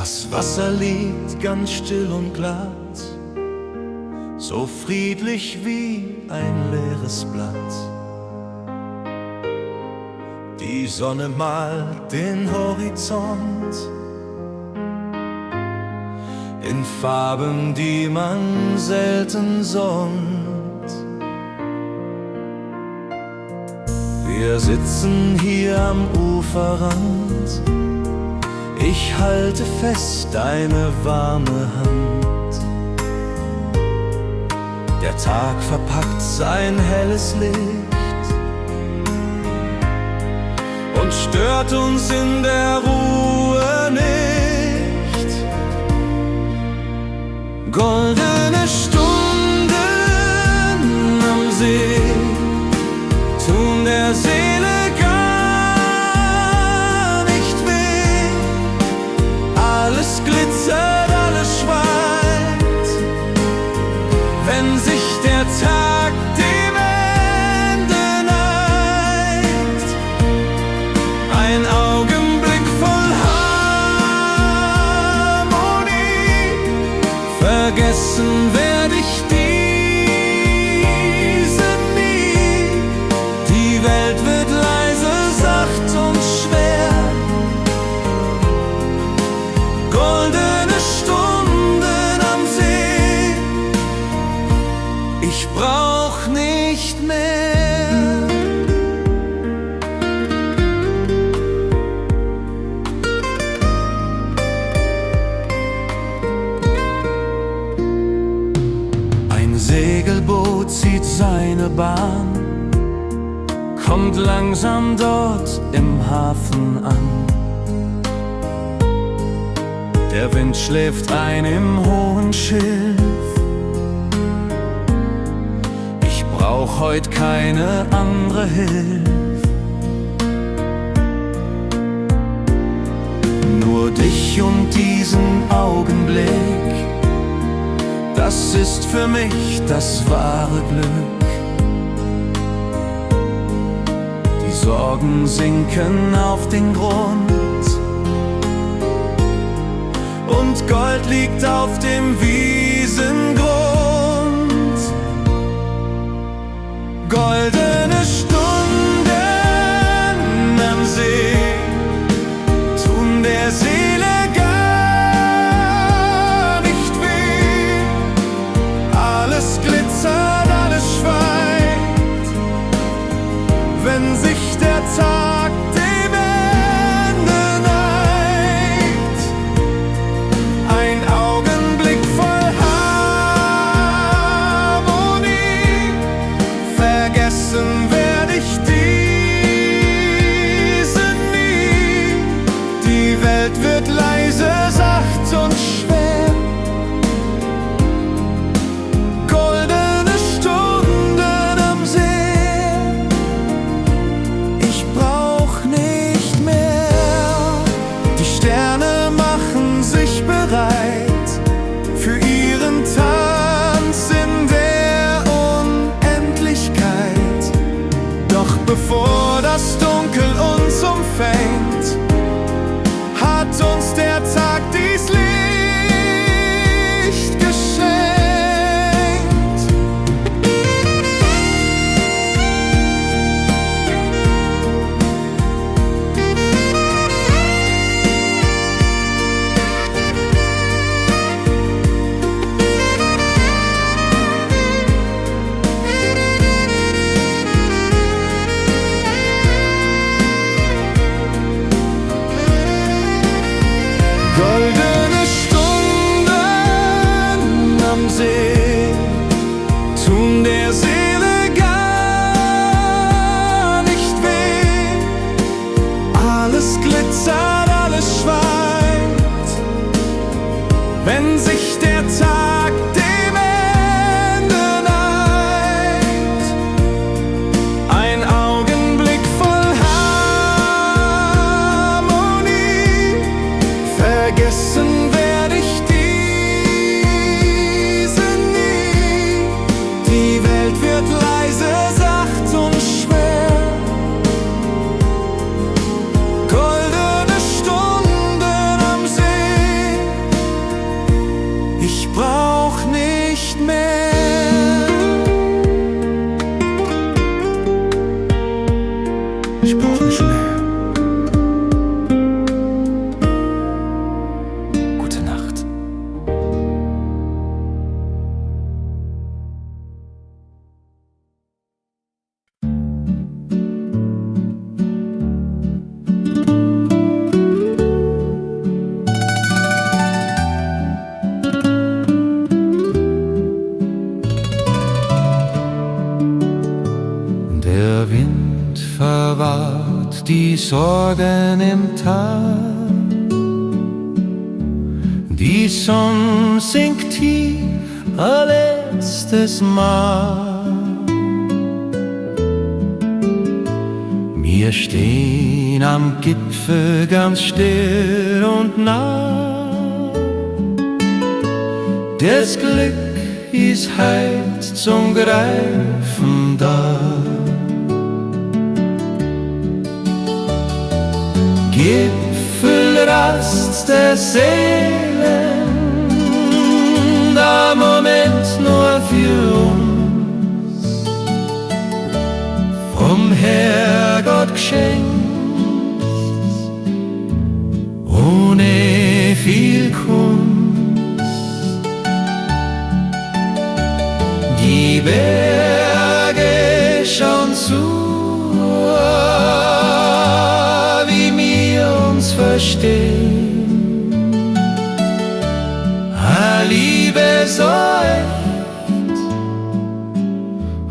Das Wasser liegt ganz still und glatt, so friedlich wie ein leeres Blatt. Die Sonne malt den Horizont in Farben, die man selten sonnt. Wir sitzen hier am Uferrand, ich halte fest deine warme Hand. Der Tag verpackt sein helles Licht und stört uns in der Ruhe nicht. Goldene Stunden am See tun der Seele gar nicht weh. Alles glitzert, alles schweigt, wenn sich der Tag dem Ende neigt. Ein Augenblick voll Harmonie, vergessen werd ich diese nie. Die Welt wird leise, sacht und schwer. Goldene Stunden am See, ich brauch nicht mehr. Ein Segelboot zieht seine Bahn, kommt langsam dort im Hafen an. Der Wind schläft ein im hohen Schilf. Ich brauch heut keine andere Hilfe, nur dich und diesen Augenblick. Das ist für mich das wahre Glück. Die Sorgen sinken auf den Grund und Gold liegt auf dem Wiesengrund. Goldene Stunden am See tun der Seele gar nicht weh. Alles glitzert, alles schweigt, wenn sich der Tag dem Ende neigt. Ein Augenblick voll ich brauch nicht mehr. Ich brauch nicht mehr. Gute Nacht. Der Wind verwahrt die Sorgen im Tal. Die Sonne sinkt tief ein letztes Mal. Wir stehen am Gipfel ganz still und nah. Das Glück ist heut zum Greifen da. Gipfelrast der Seelen, der Moment nur für uns, vom Herrgott geschenkt, ohne viel Kunst. Die Berge schauen zu, verstehen, a Liebe so echt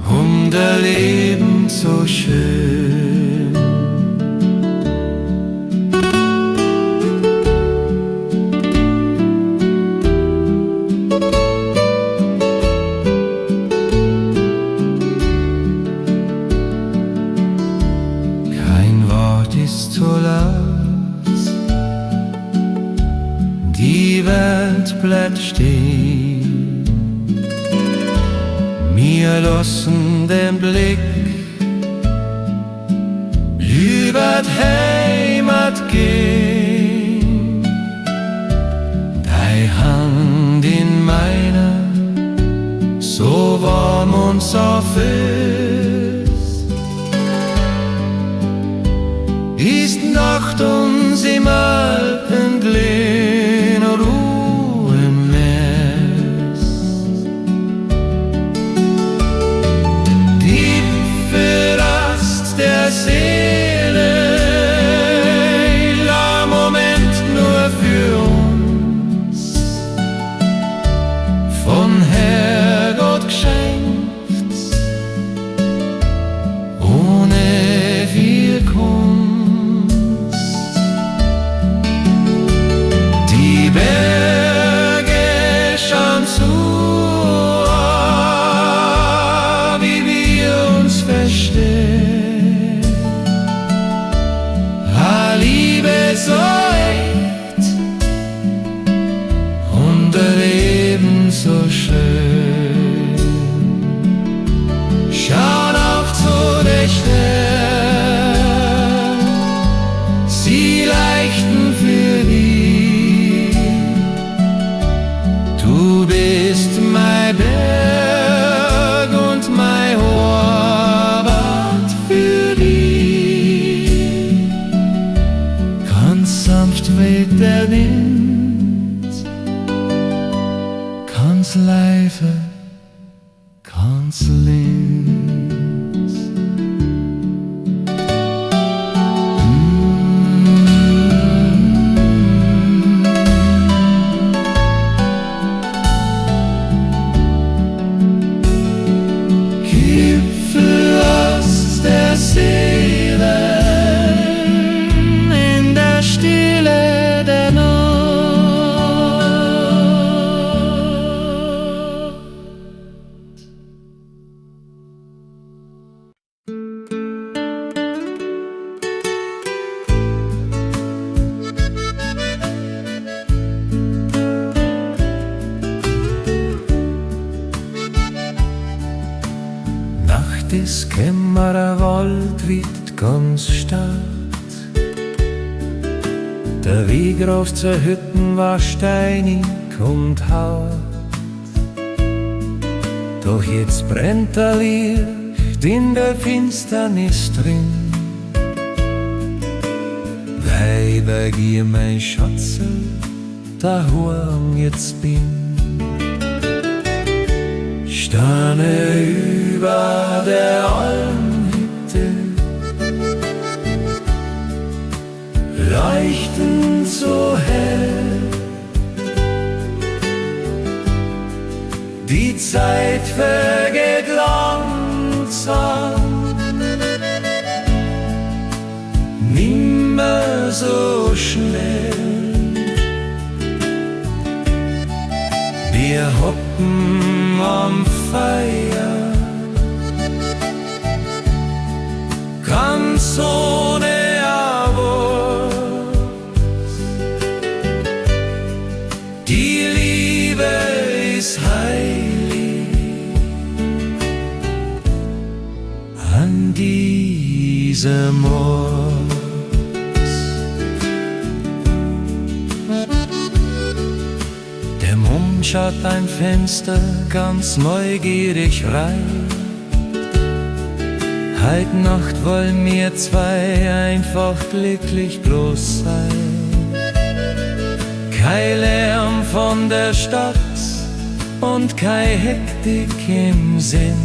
und der Leben so schön. Kein Wort ist zu laut, die Welt bleibt stehen. Wir lassen den Blick über die Heimat gehen. Deine Hand in meiner, so warm und so fest, ist Nacht uns im Alpenglen. Seele, la Moment nur für uns, von Herrgott geschenkt, ohne viel Kunst. Die Berge schauen zu, wie wir uns verstehen. So echt und der Leben so schön. Schaut auf zu den Sternen, sie leuchten für dich. Du bist mein Berg und mein Horvath für dich. Ganz sanft weht der Wind, ganz leise, ganz lind. Gipfel aus der Seele, in der Stille der Nacht. Nacht ist kämmerer Wald weit ganz stark. Der Weg rauf zur Hütten war steinig und Haut. Doch jetzt brennt der Licht in der Finsternis drin, weil ich mein Schatzel daheim jetzt bin. Sterne über der Almhütte leuchten so hell. Die Zeit vergeht langsam, nimmer so schnell. Wir hocken am Feier, ganz ohne Abos. Die Liebe ist heilig an diesem Ort. Der Mond schaut ein Fenster ganz neugierig rein. Heut Nacht wollen wir zwei einfach glücklich bloß sein. Kein Lärm von der Stadt und keine Hektik im Sinn.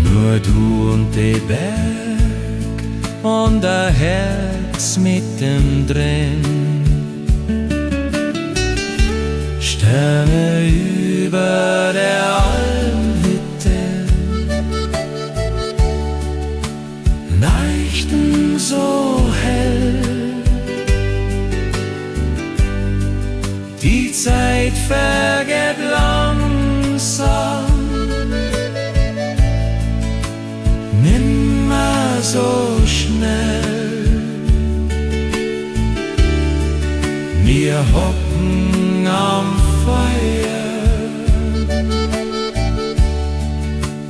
Nur du und der Berg und ein Herz mittendrin. Sterne über der Almhütte leuchten so hell. Die Zeit vergeht langsam, nimmer so schnell. Wir hocken am Feuer,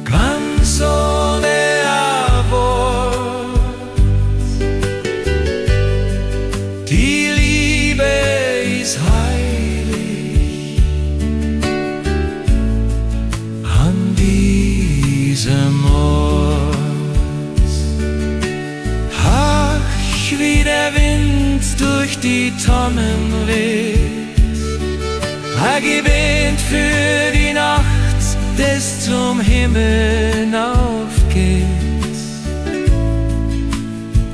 ganz ohne Abos. Die Liebe ist heilig an diesem Ort. Ach, wie der Wind durch die Tannen weht, er gewinnt für die Nacht, des zum Himmel aufgeht.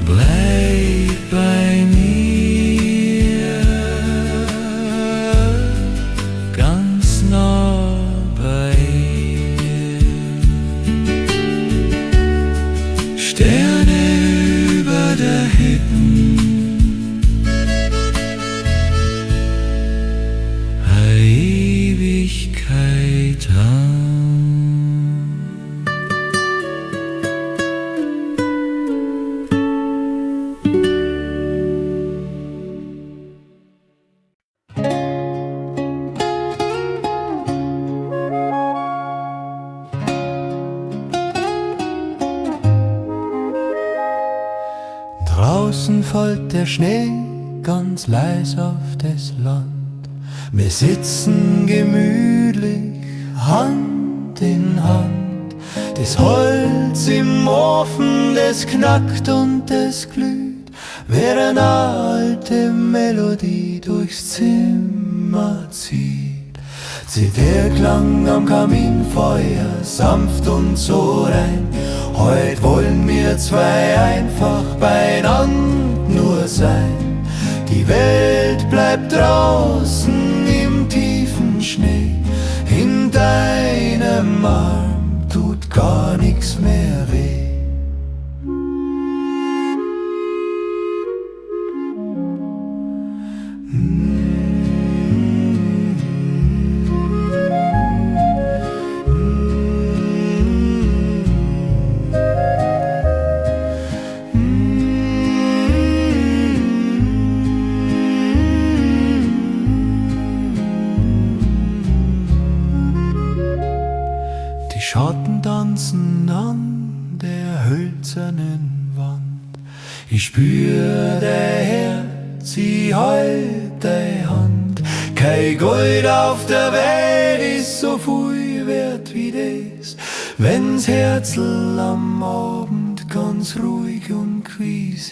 Bleib bei mir, ganz nah bei mir. Sterne über der Hütten, Ewigkeit an. Draußen fällt der Schnee ganz leis auf das Land. Wir sitzen gemütlich Hand in Hand. Das Holz im Ofen, das knackt und das glüht, während eine alte Melodie durchs Zimmer zieht. Zieht der Klang am Kaminfeuer sanft und so rein. Heut wollen wir zwei einfach beieinander nur sein. Die Welt bleibt draußen im tiefen Schnee. In deinem Arm tut gar nichts mehr weh. Schatten tanzen an der hölzernen Wand. Ich spür dein Herz, ich halt deine Hand. Kein Gold auf der Welt ist so viel wert wie das, wenn's Herzl am Abend ganz ruhig und quies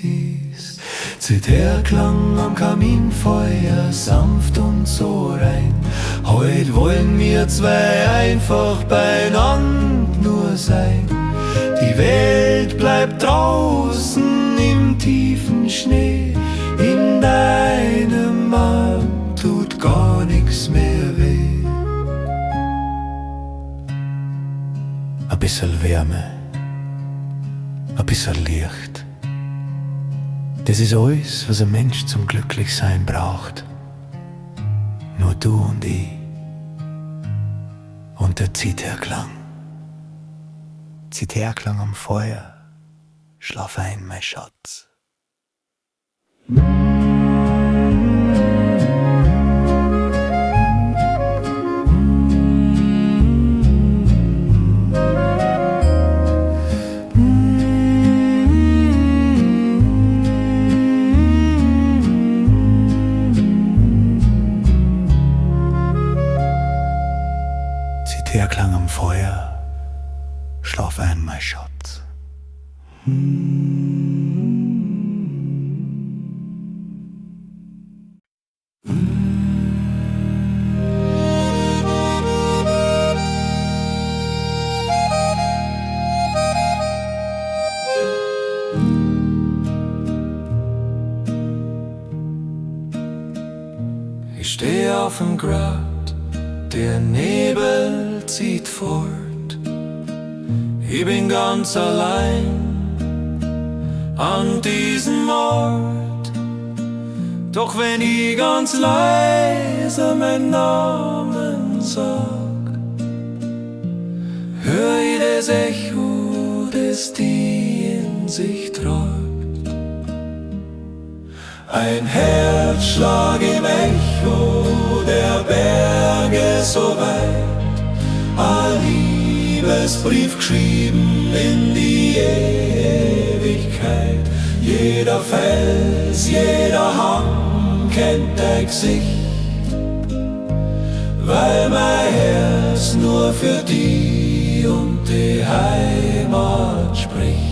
ist. Zitherklang am Kaminfeuer, sanft und so rein. Heut wollen wir zwei einfach beieinander nur sein. Die Welt bleibt draußen im tiefen Schnee. In deinem Arm tut gar nichts mehr weh. Ein bisschen Wärme, ein bisschen Licht. Das ist alles, was ein Mensch zum Glücklichsein braucht. Nur du und ich und der Zitherklang. Zitherklang am Feuer, schlaf ein, mein Schatz. Zitherklang am Feuer, schlaf ein, mein Schatz. Ich steh auf'm Grat, der Nebel zieht fort. Ich bin ganz allein an diesem Ort. Doch wenn ich ganz leise meinen Namen sag, hör ich das Echo, das die in sich trägt. Ein Herzschlag im Echo der Berge so weit, ein Liebesbrief geschrieben in die Ewigkeit. Jeder Fels, jeder Hang kennt dein Gesicht, weil mein Herz nur für die und die Heimat spricht.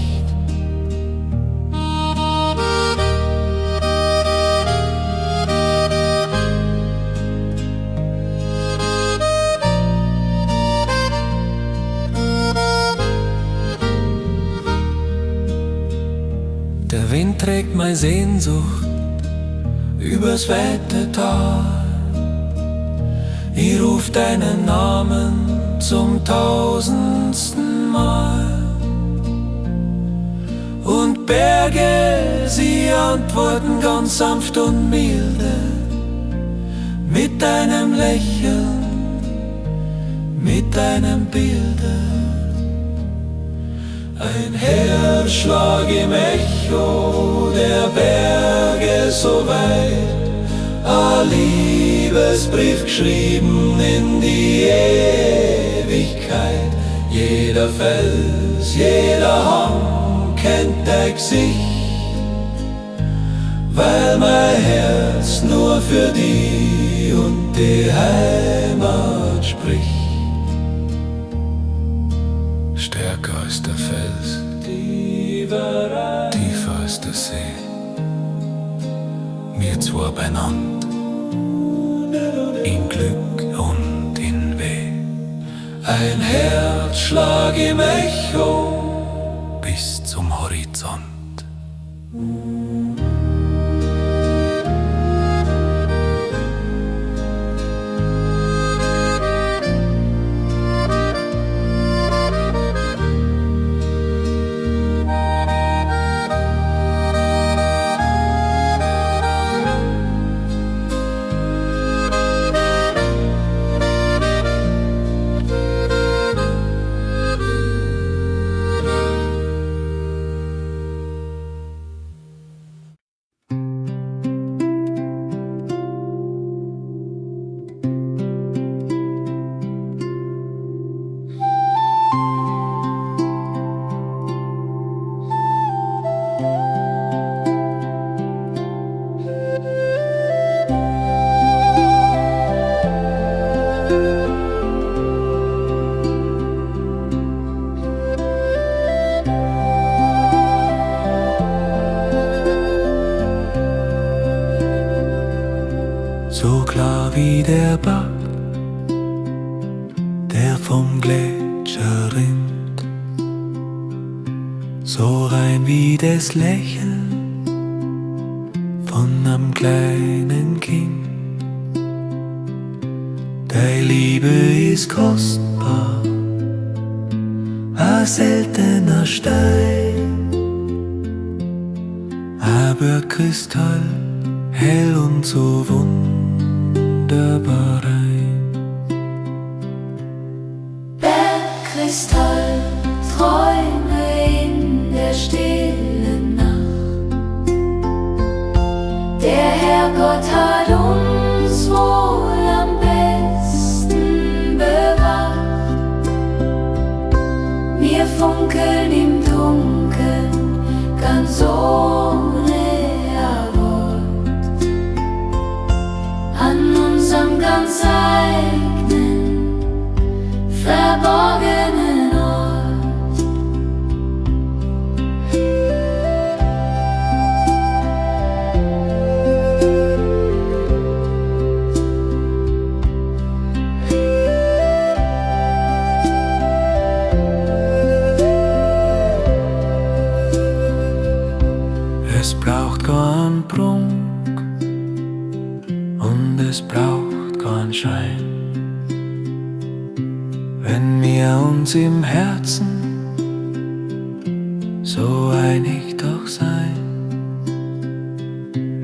Der Wind trägt meine Sehnsucht übers weite Tal. Ich ruf deinen Namen zum 1000. Mal. Und Berge, sie antworten ganz sanft und milde, mit deinem Lächeln, mit deinem Bilde. Ein Herzschlag im Echo der Berge so weit, ein Liebesbrief geschrieben in die Ewigkeit. Jeder Fels, jeder Hang kennt dein Gesicht, weil mein Herz nur für die und die Heimat spricht. Stärker als der Fels, tiefer als der See, wir zwei beieinander, in Glück und in Weh. Ein Herzschlag im Echo bis zum Horizont. der Bach, der vom Gletscher rinnt, so rein wie das Lächeln von einem kleinen Kind. Deine Liebe ist kostbar, ein seltener Stein, aber Kristall, hell und so wunderbar rein. Bergkristall, Träume in der stillen Nacht. Der Herrgott hat uns wohl am besten bewahrt. Wir funkeln im Dunkeln, ganz ohne Wort, an unserem ganz eigenen, verborgenen Ort. Es braucht keinen Prunk und es braucht keinen Schein, wenn wir uns im Herzen so einig doch sein,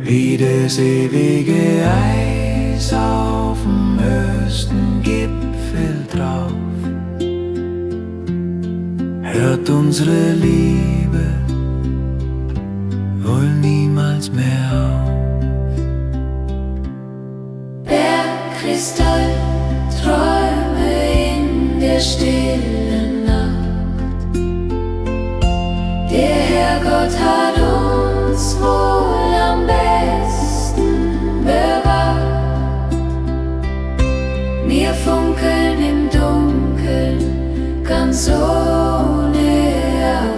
wie das ewige Eis auf dem höchsten Gipfel drauf. Hört unsere Liebe wohl niemals mehr auf. Bergkristall, Träume in der stillen Nacht. Der Herrgott hat uns wohl am besten bewahrt. Wir funkeln im Dunkeln, ganz ohne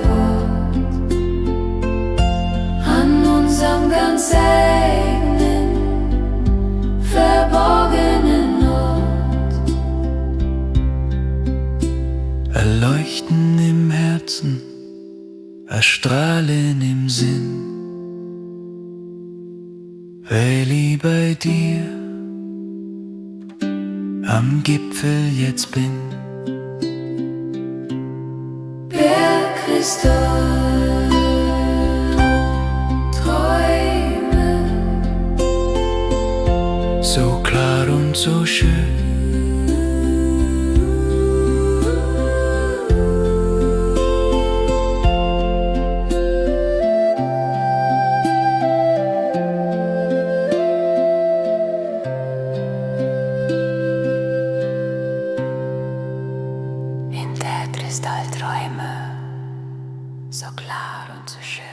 Wort, an unserem ganz eigenen, verborgenen Ort. Ein Leuchten im Herzen, ein Strahlen im Sinn, weil ich bei dir am Gipfel jetzt bin. Bergkristall, Träume, So klar und so schön, in der Kristallträume, so klar und so schön.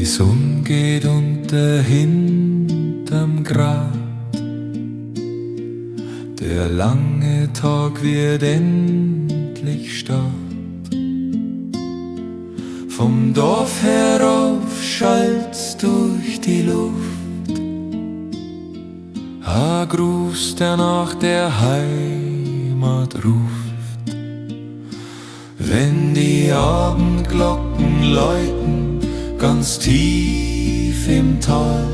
die Sonne geht unter hinterm Grat. Der lange Tag wird endlich Start. Vom Dorf herauf schallt's durch die Luft, ein Gruß, der nach der Heimat ruft. Wenn die Abendglocken läuten, ganz tief im Tal,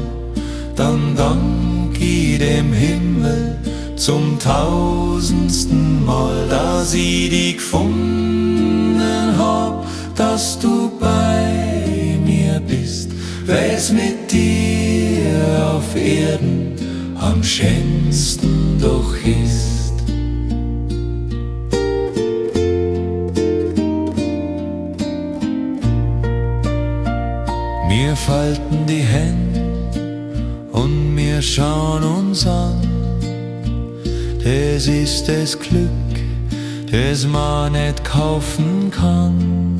dann dank ich dem Himmel zum tausendsten Mal, dass ich dich gefunden hab, dass du bei mir bist, weil's mit dir auf Erden am schönsten doch ist. Wir falten die Hände und wir schauen uns an. Das ist das Glück, das man nicht kaufen kann.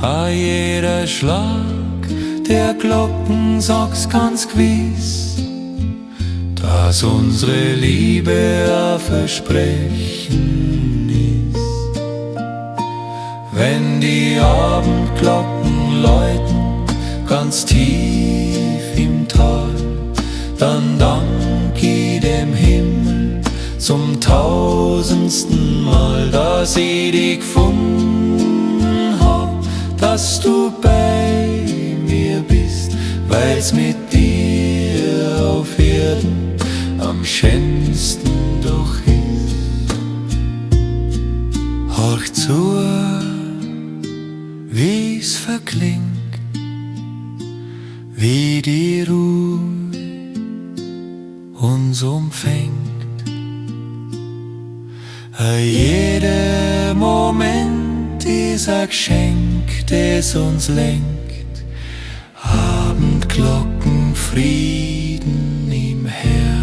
A jeder Schlag der Glocken sagt's ganz gewiss, da was unsere Liebe ein Versprechen ist. Wenn die Abendglocken läuten, ganz tief im Tal, dann dank ich dem Himmel zum 1000. Mal, dass ich dich gefunden hab, dass du bei mir bist, weil's mit dir auf Erden am schönsten doch ist. Horch zu, wie's verklingt, wie die Ruhe uns umfängt. Jeder Moment ist ein Geschenk, das uns lenkt. Abendglocken, Frieden im Herz.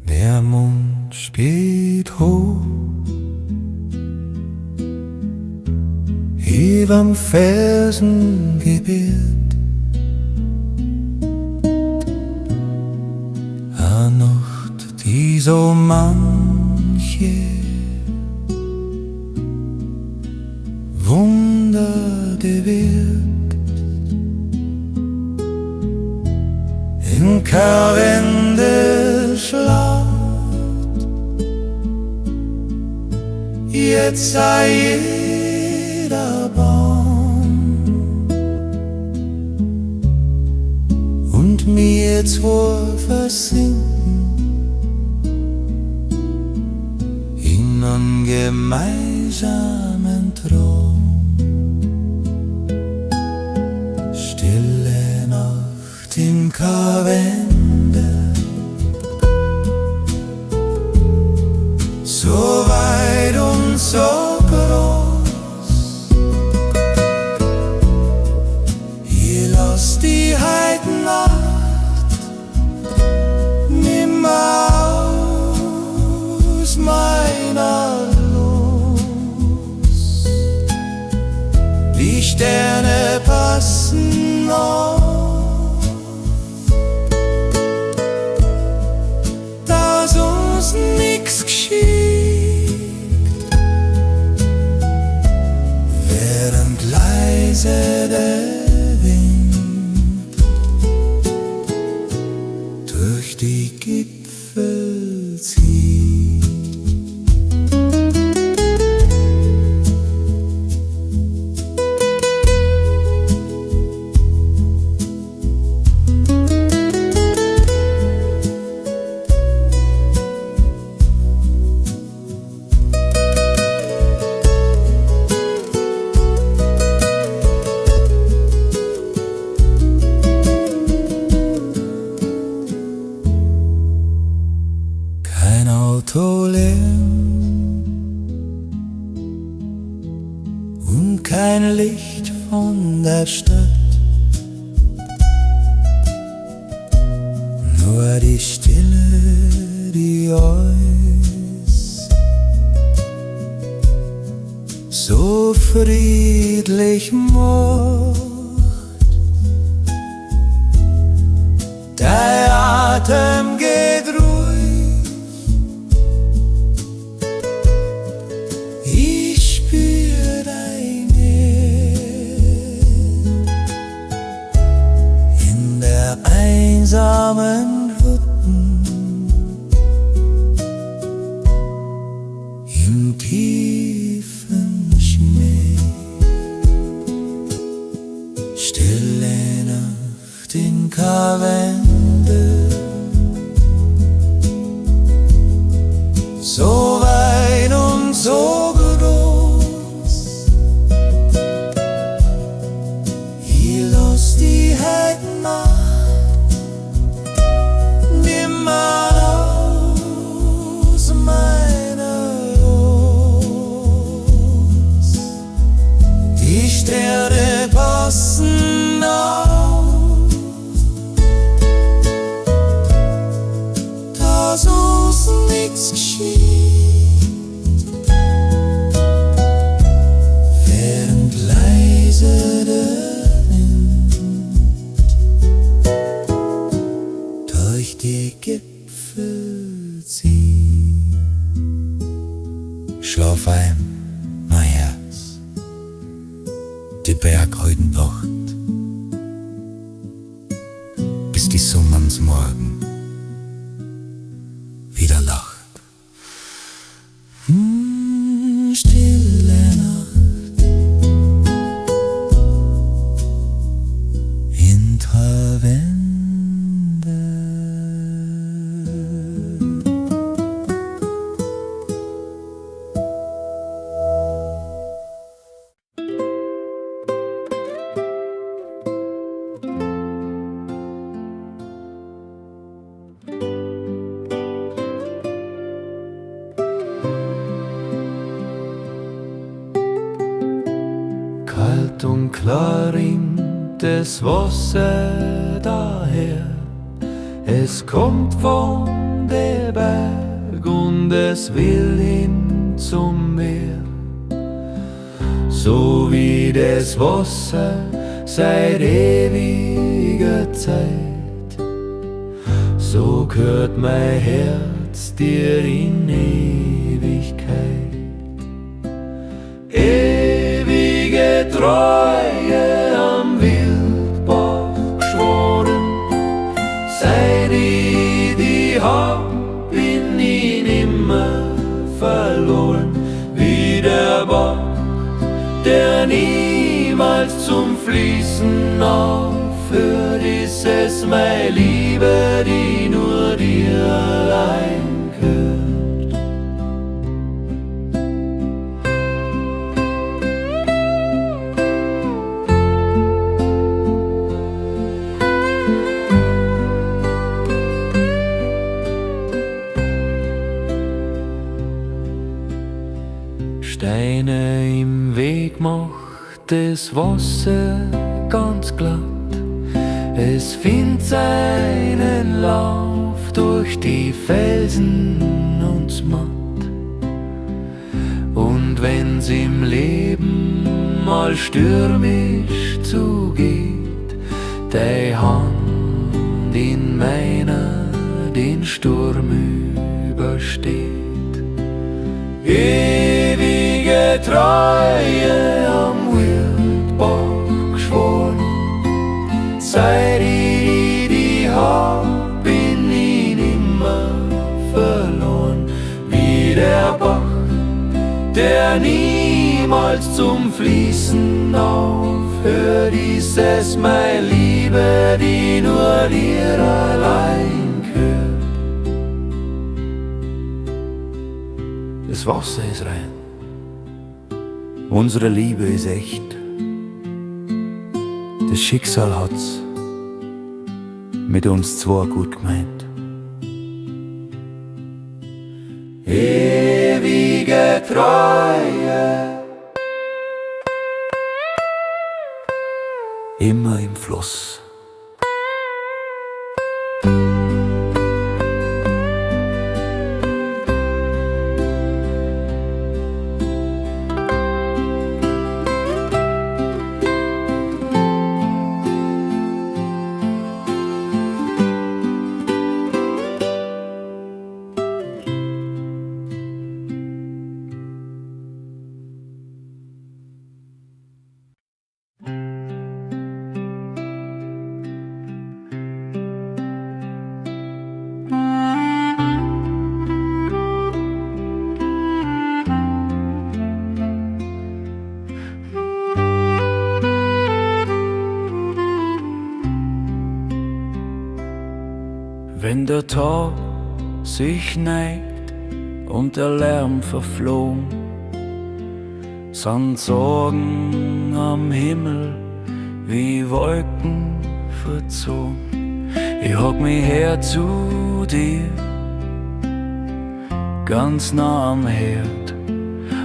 Der Mond steht hoch überm Felsengebirg. A Nacht, die so manche Wunder gewirkt. In Karwendelschlag jetzt sei jeder Baum und mir zwei versinken in einen gemeinsamen Traum. Stille Nacht im Karwendel, so weit und so groß. Hier lass die Heidnacht nimmer aus meiner los. Die Sterne passen auf, dass uns nix geschieht, während leise der Wind durch die Gipfel zieht. Kein Autolärm und kein Licht von der Stadt, nur die Stille, die uns so friedlich macht. Der Atem geht ruhig, ich spür dein Nähe in der einsamen Hütten, im tiefen Schnee. Winterwende. So weit und so groß, ich lass die Heimat nimmer aus meiner Brust. Die Sterne passen auf, dass uns nichts geschieht. Während leise der Wind durch die Gipfel zieht. Schlaf ein, mein Herz, die Bergheuden Nacht, bis die Sommernsmorgen wieder lacht. Stille Nacht, Winterwende. Kalt und klar rinnt das Wasser daher, es kommt von der Berg und es will hin zum Meer. So wie das Wasser seit ewiger Zeit, so gehört mein Herz dir in Ewigkeit. Ewige Treue am Wildbach geschworen, seit ich die hab, bin ich nimmer verloren. Wie der Bach, der niemals zum Fließen aufhört, ist es meine Liebe, die nur dir allein gehört. Steine im Weg macht das Wasser ganz glatt, es findet seinen Lauf durch die Felsen und matt. Und wenn's im Leben mal stürmisch zugeht, deine Hand in meiner den Sturm übersteht. Ewige Treue am Wildbach geschworen, seit ich die hab, bin ich nimmer verloren. Wie der Bach, der niemals zum Fließen aufhört, ist es meine Liebe, die nur dir allein gehört. Das Wasser ist rein, unsere Liebe ist echt. Das Schicksal hat's mit uns zwei gut gemeint. Ewige Treue, immer im Fluss. Wenn der Tag sich neigt und der Lärm verflogen, sind Sorgen am Himmel wie Wolken verzogen. Ich hock mich her zu dir, ganz nah am Herd,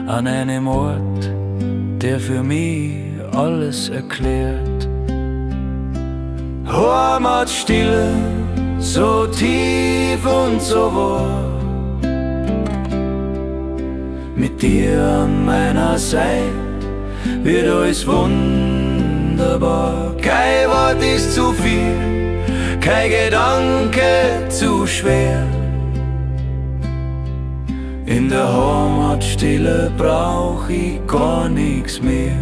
an einem Ort, der für mich alles erklärt. Heimatstille, so tief und so wahr, mit dir an meiner Seite wird alles wunderbar. Kein Wort ist zu viel, kein Gedanke zu schwer. In der Heimatstille brauch ich gar nichts mehr.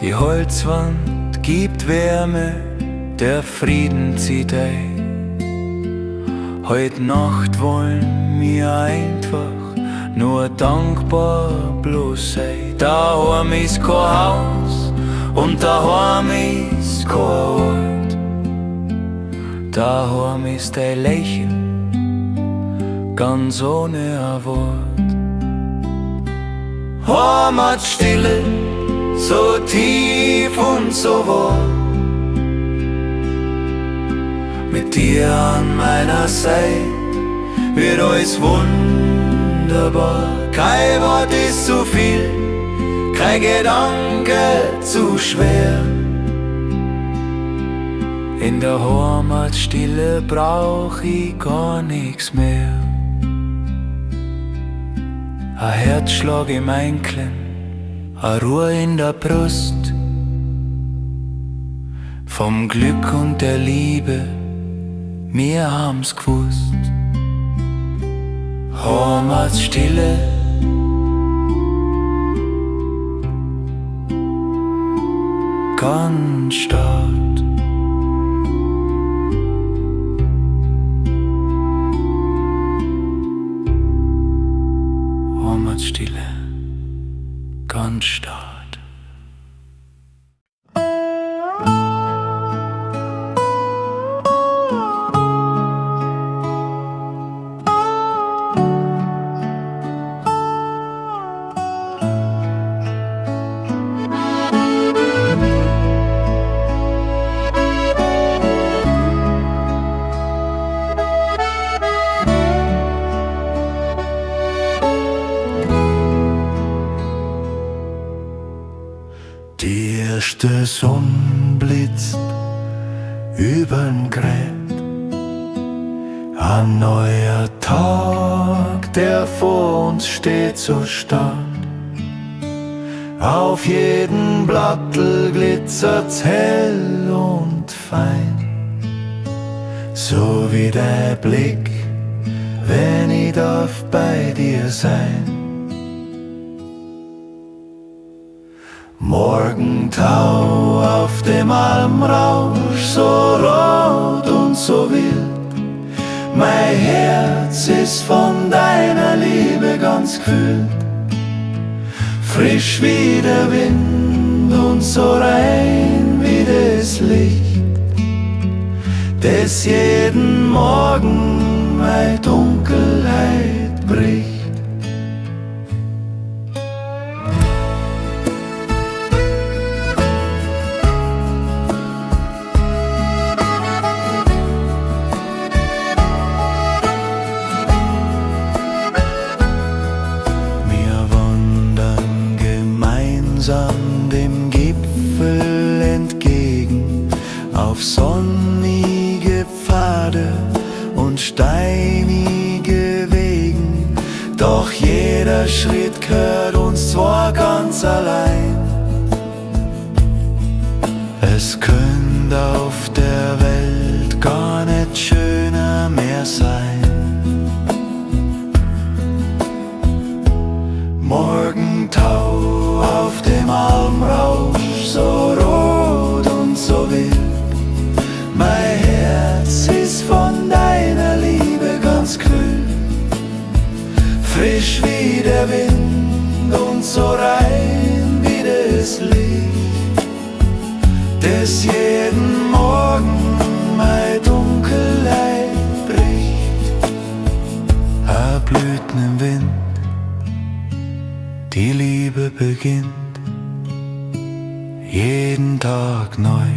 Die Holzwand gibt Wärme, der Frieden zieht ein. Heut Nacht wollen wir einfach nur dankbar bloß sein. Daheim ist kein Haus und daheim ist kein Ort. Daheim ist dein Lächeln, ganz ohne ein Wort. Heimatstille, so tief und so wahr, mit dir an meiner Seite wird alles wunderbar. Kein Wort ist zu viel, kein Gedanke zu schwer. In der Heimatstille brauch ich gar nichts mehr. Ein Herzschlag im Einklang, eine Ruhe in der Brust, vom Glück und der Liebe, wir haben's gewusst. Heimatstille, ganz stark. Heimatstille, ganz stark. Die erste Sonne blitzt übern Gräb, ein neuer Tag, der vor uns steht so stark. Auf jedem Blattel glitzert's hell und fein, so wie der Blick, wenn ich darf bei dir sein. Morgentau auf dem Almrausch, so rot und so wild. Mein Herz ist von deiner Liebe ganz gefüllt. Frisch wie der Wind und so rein wie das Licht, das jeden Morgen meine Dunkelheit bricht. Dem Gipfel entgegen, auf sonnige Pfade und steinige Wegen. Doch jeder Schritt gehört uns zwar ganz allein. Es könnte auf der Welt gar nicht schöner mehr sein. Morgentau auf dem Almrausch, so rot und so wild. Mein Herz ist voll das Licht, das jeden Morgen mein Dunkelheit bricht. A Blüten im Wind, die Liebe beginnt jeden Tag neu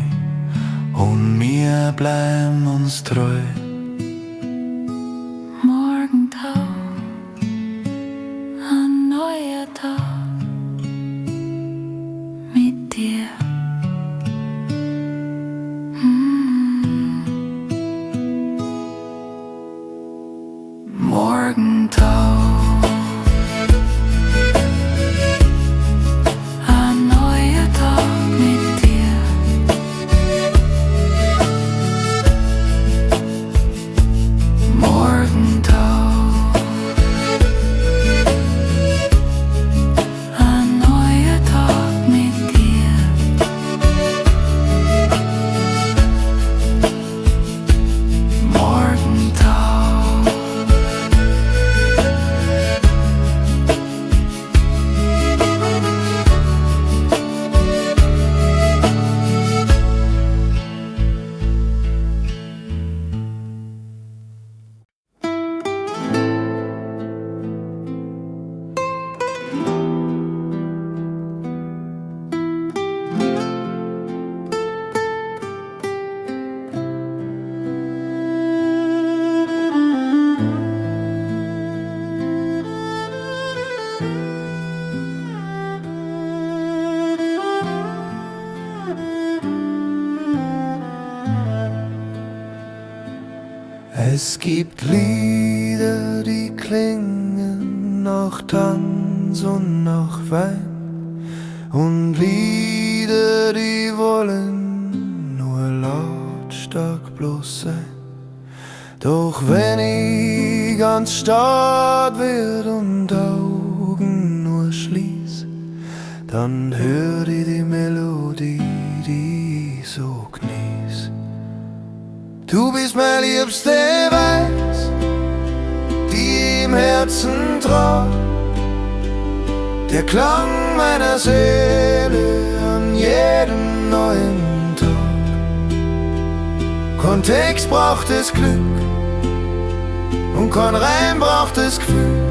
und wir bleiben uns treu. Morgentau, ein neuer Tag mit dir. Morgentau, ein neuer Tag mit dir. Morgentau, ein neuer Tag mit dir. Morgentau. Es gibt Lieder, die klingen nach Tanz und nach Wein, und Lieder, die wollen nur lautstark bloß sein. Doch wenn ich ganz stark werd und Augen nur schließ, dann hör ich die Melodie, die ich so genieß. Du bist mein liebste Weiß, die im Herzen trag, der Klang meiner Seele an jedem neuen Tag. Kontext braucht es Glück und kein Reim braucht es Gefühl,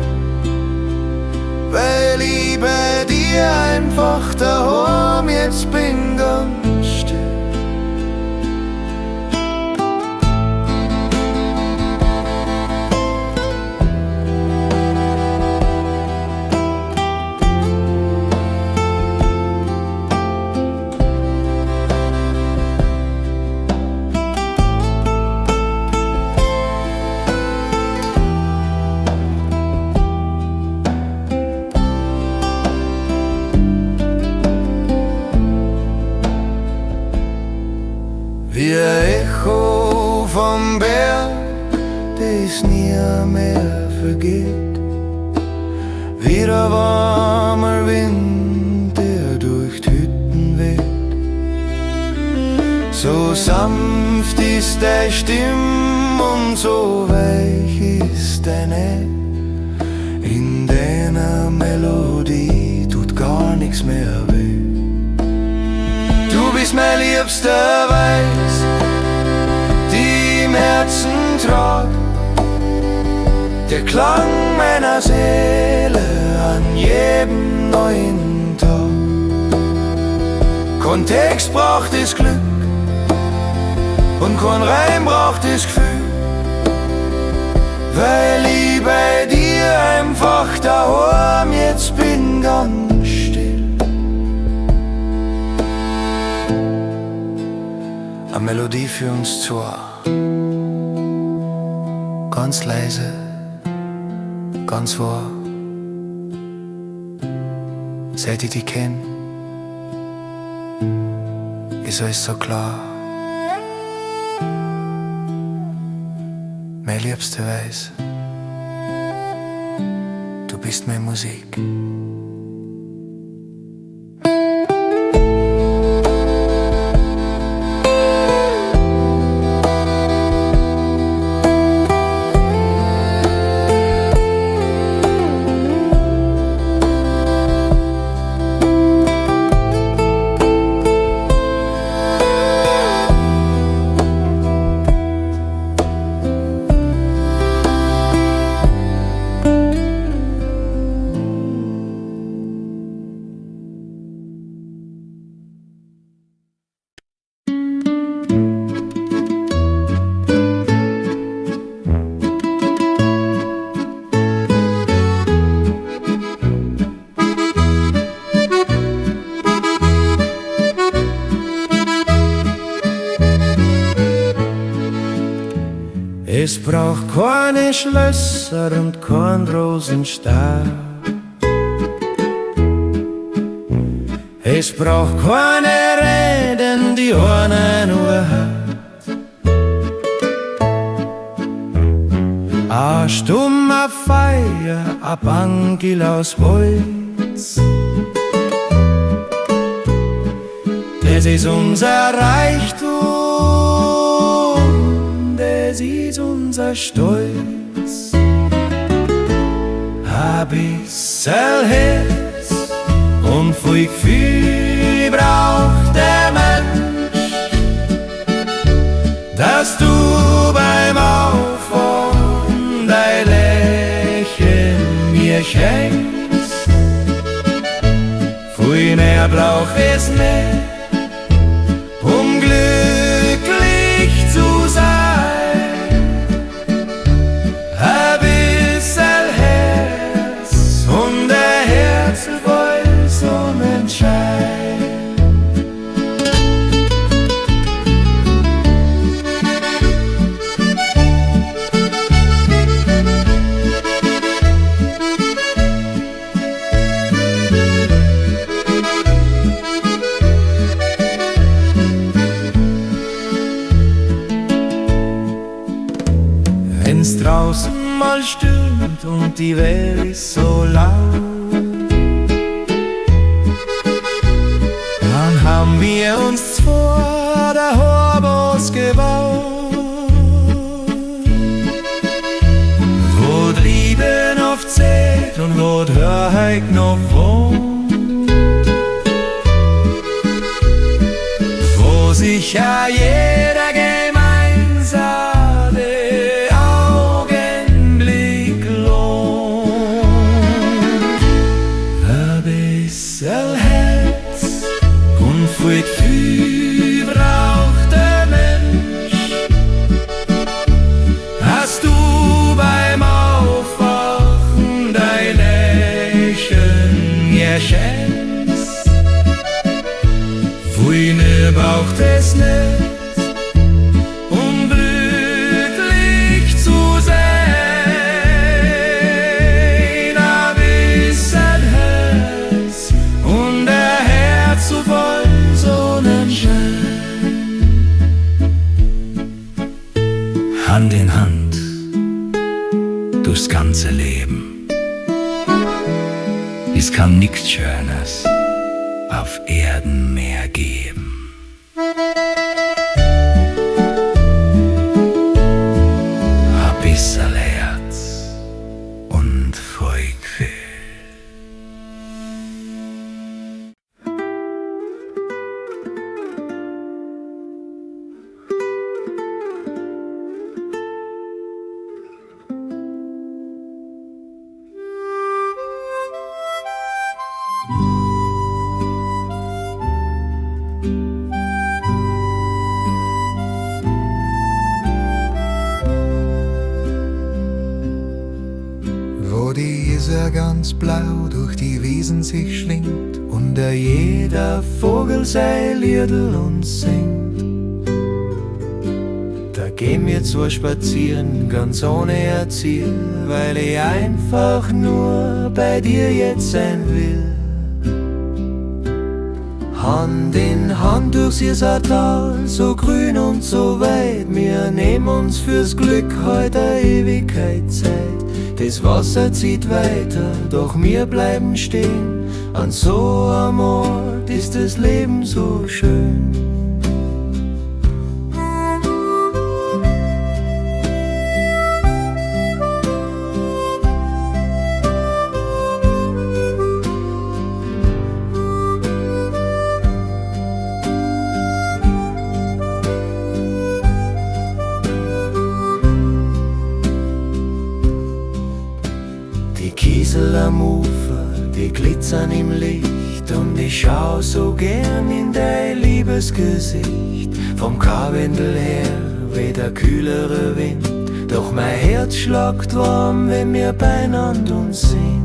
weil ich bei dir einfach daheim jetzt bin, ganz still. Wie ein Echo vom Berg, das nie mehr vergeht, wie der warme Wind, der durch die Hütten weht. So sanft ist deine Stimme und so weich ist deine. In deiner Melodie tut gar nichts mehr weh. Du bist mein liebster Weiß, die im Herzen trag, der Klang meiner Seele an jedem neuen Tag. Kontext braucht es Glück und kein Reim braucht es Gefühl, weil ich bei dir einfach daheim jetzt bin, ganz still. Eine Melodie für uns zwei, ganz leise, ganz wahr. Seit ich dich kenn, ist alles so klar. Mein liebster Weiß, du bist meine Musik. Es braucht keine Schlösser und kein Rosenstab. Es braucht keine Reden, die einer nur hat. A stummer Feier, a Bangel aus Holz. Das ist unser Reichtum, das ist unser Stolz. A bissel Herz und viel Gefühl braucht der Mensch, dass du beim Aufwachen dein Lächeln mir schenkst. Viel mehr braucht es nicht, um glücklich zu sein. Ein bisschen Herz und ein Herz voll Sonnenschein. Wenn's draußen mal stürmt und die Welt ist so laut, dann haben wir uns vor der Horbos gebaut, wo die Liebe noch zählt und wo die Wahrheit noch wohnt, wo sich ja jeder gemeinsam viel Gefühl braucht der Mensch. Hast du beim Aufwachen dein Lächeln mir schenkst? Viel mehr braucht es nicht, um glücklich zu sein. Ein bisschen Herz und ein Herz so voll Sonnenschein. Hand in Hand durchs ganze Leben. Es kann nichts Schönes auf Erden mehr geben. Ein bisschen Herz und viel Gefühl. Wo die Isar ganz blau durch die Wiesen sich schlingt und jeder Vogel sein Liedl uns singt. Da gehen wir zwar spazieren, ganz ohne Erziel, weil ich einfach nur bei dir jetzt sein will. Hand in Hand durchs Isartal, so grün und so weit, wir nehmen uns fürs Glück heute eine Ewigkeit Zeit. Das Wasser zieht weiter, doch wir bleiben stehen. An so einem Ort ist das Leben so schön. Die Kiesel am Ufer, die glitzern im Licht, und ich schau so gern in dein Liebesgesicht. Vom Karwendel her weht der kühlere Wind, doch mein Herz schlagt warm, wenn wir beieinander uns sind.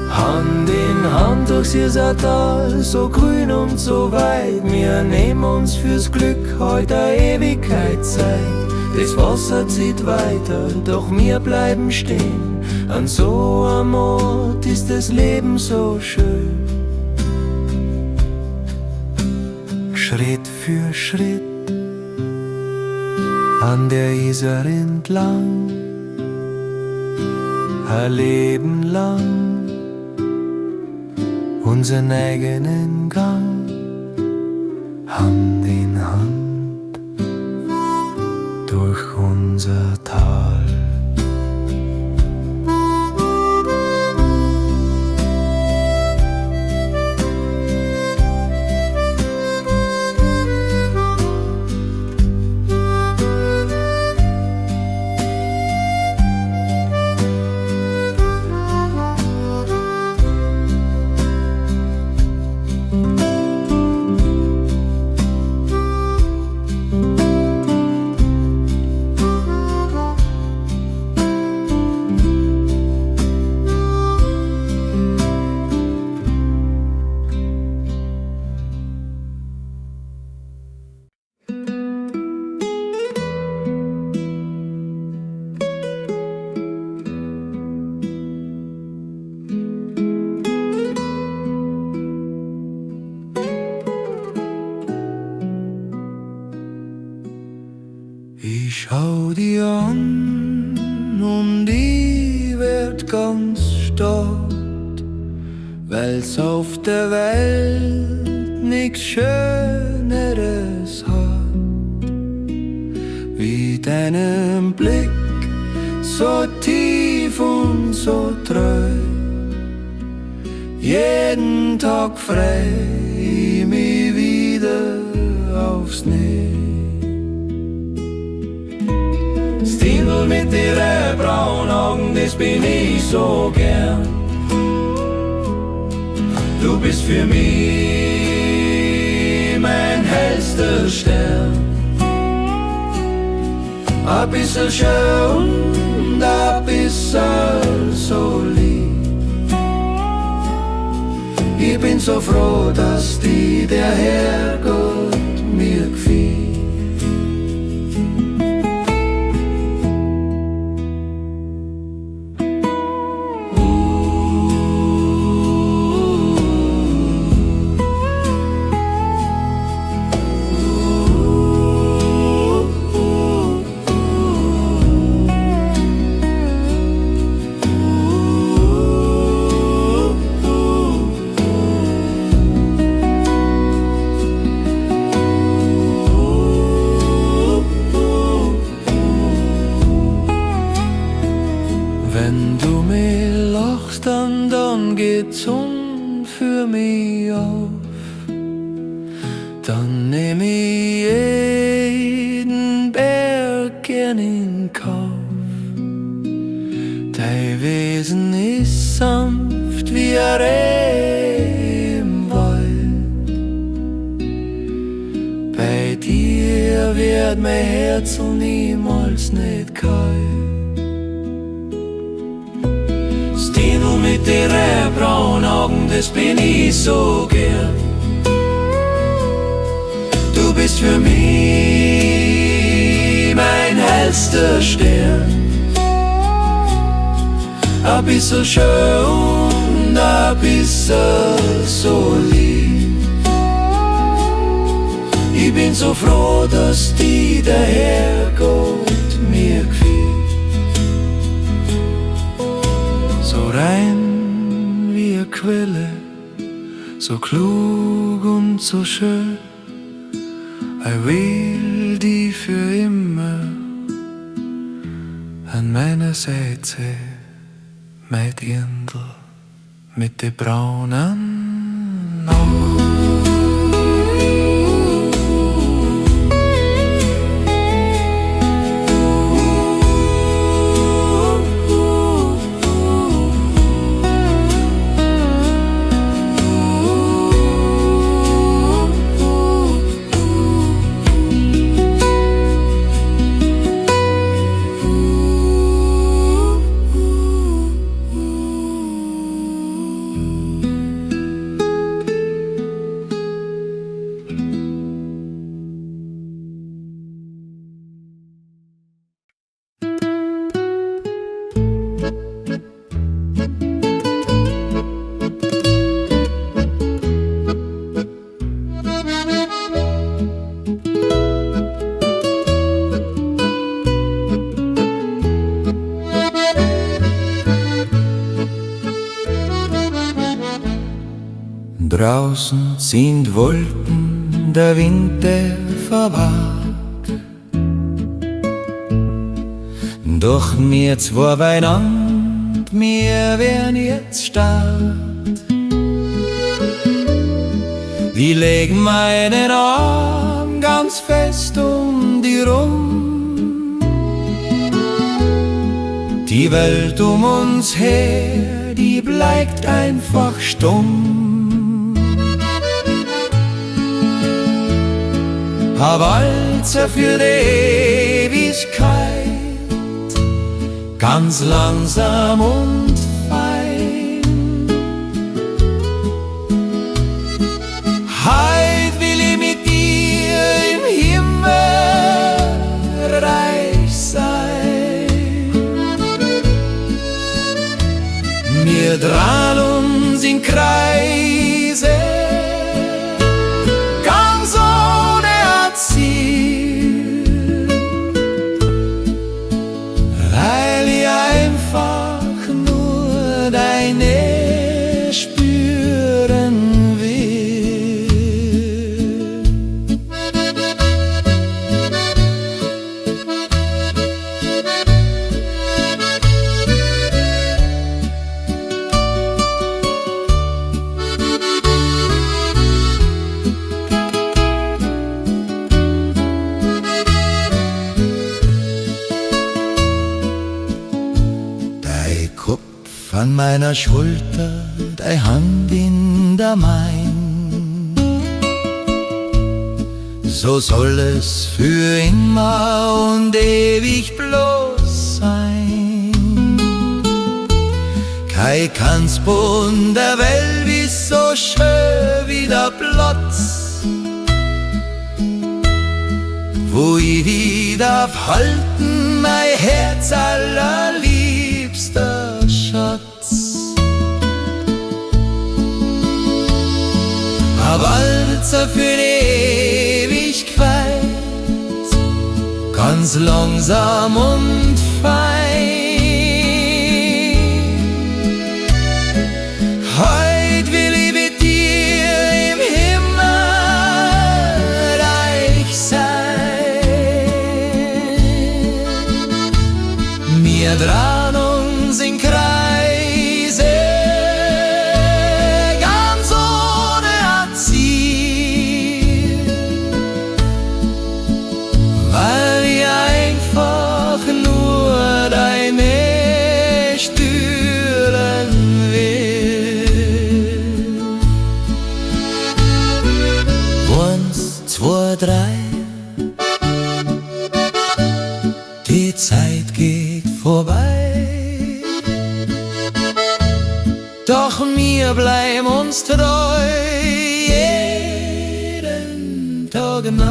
Hand in in Hand durchs Isartal, so grün und so weit. Wir nehmen uns fürs Glück heute eine Ewigkeit Zeit. Das Wasser zieht weiter, doch wir bleiben stehen. An so einem Ort ist das Leben so schön. Schritt für Schritt an der Isar entlang, ein Leben lang unseren eigenen Gang, Hand in Hand durch unser Tal. Ich schau dir an und ich werd ganz stolz, weil's auf der Welt nix Schöneres hat, wie deinen Blick, so tief und so treu. Jeden Tag freu ich mich wieder aufs Neue. Stinel mit ihren braunen Augen, das bin ich so gern. Du bist für mich mein hellster Stern. Ein bisschen schön und ein bisschen so lieb. Ich bin so froh, dass die der Herrgott mir gefiel. Wenn du mir lachst, dann geht's für mich auf. Dann nehm ich jeden Berg gern in Kauf. Dein Wesen ist sanft wie ein Reh im Wald. Bei dir wird mein Herz niemals nicht kalt. Stinel mit ihren braunen Augen, das bin ich so gern. Du bist für mich mein hellster Stern. Ein bisschen schön und ein bisschen so lieb. Ich bin so froh, dass die der Herrgott mir gefiel. So rein wie eine Quelle, so klug und so schön. Ich will die für immer an meiner Seite, mein Dirndl mit den braunen Augen. Draußen sind Wolken, der Winter verwahrt. Doch mir zwei beieinander, wir werden jetzt stark. Wir legen meinen Arm ganz fest um die rum. Die Welt um uns her, die bleibt einfach stumm. Ein Walzer für die Ewigkeit, ganz langsam und fein. Heut will ich mit dir im Himmelreich sein. Wir drehen uns in Kreise, ganz ohne ein Ziel, weil ich einfach nur deine spüren will. Dein Kopf an meiner Schulter, deine Hand in der mein. So soll es für immer und ewig bloß sein. Kein Kanzbund der Welt ist so schön wie der Platz, wo ich wieder halten, mein Herz allerliebster Schatz. Ein Walzer für die Ewigkeit, ganz langsam und fein. Heut will ich mit dir im Himmelreich sein. Wir drehen uns in Kreise, ganz ohne ein Ziel, weil ich einfach nur deine spüren will. Eins, zwei, drei, die Zeit geht vorbei, doch wir bleiben uns treu, jeden Tag neu.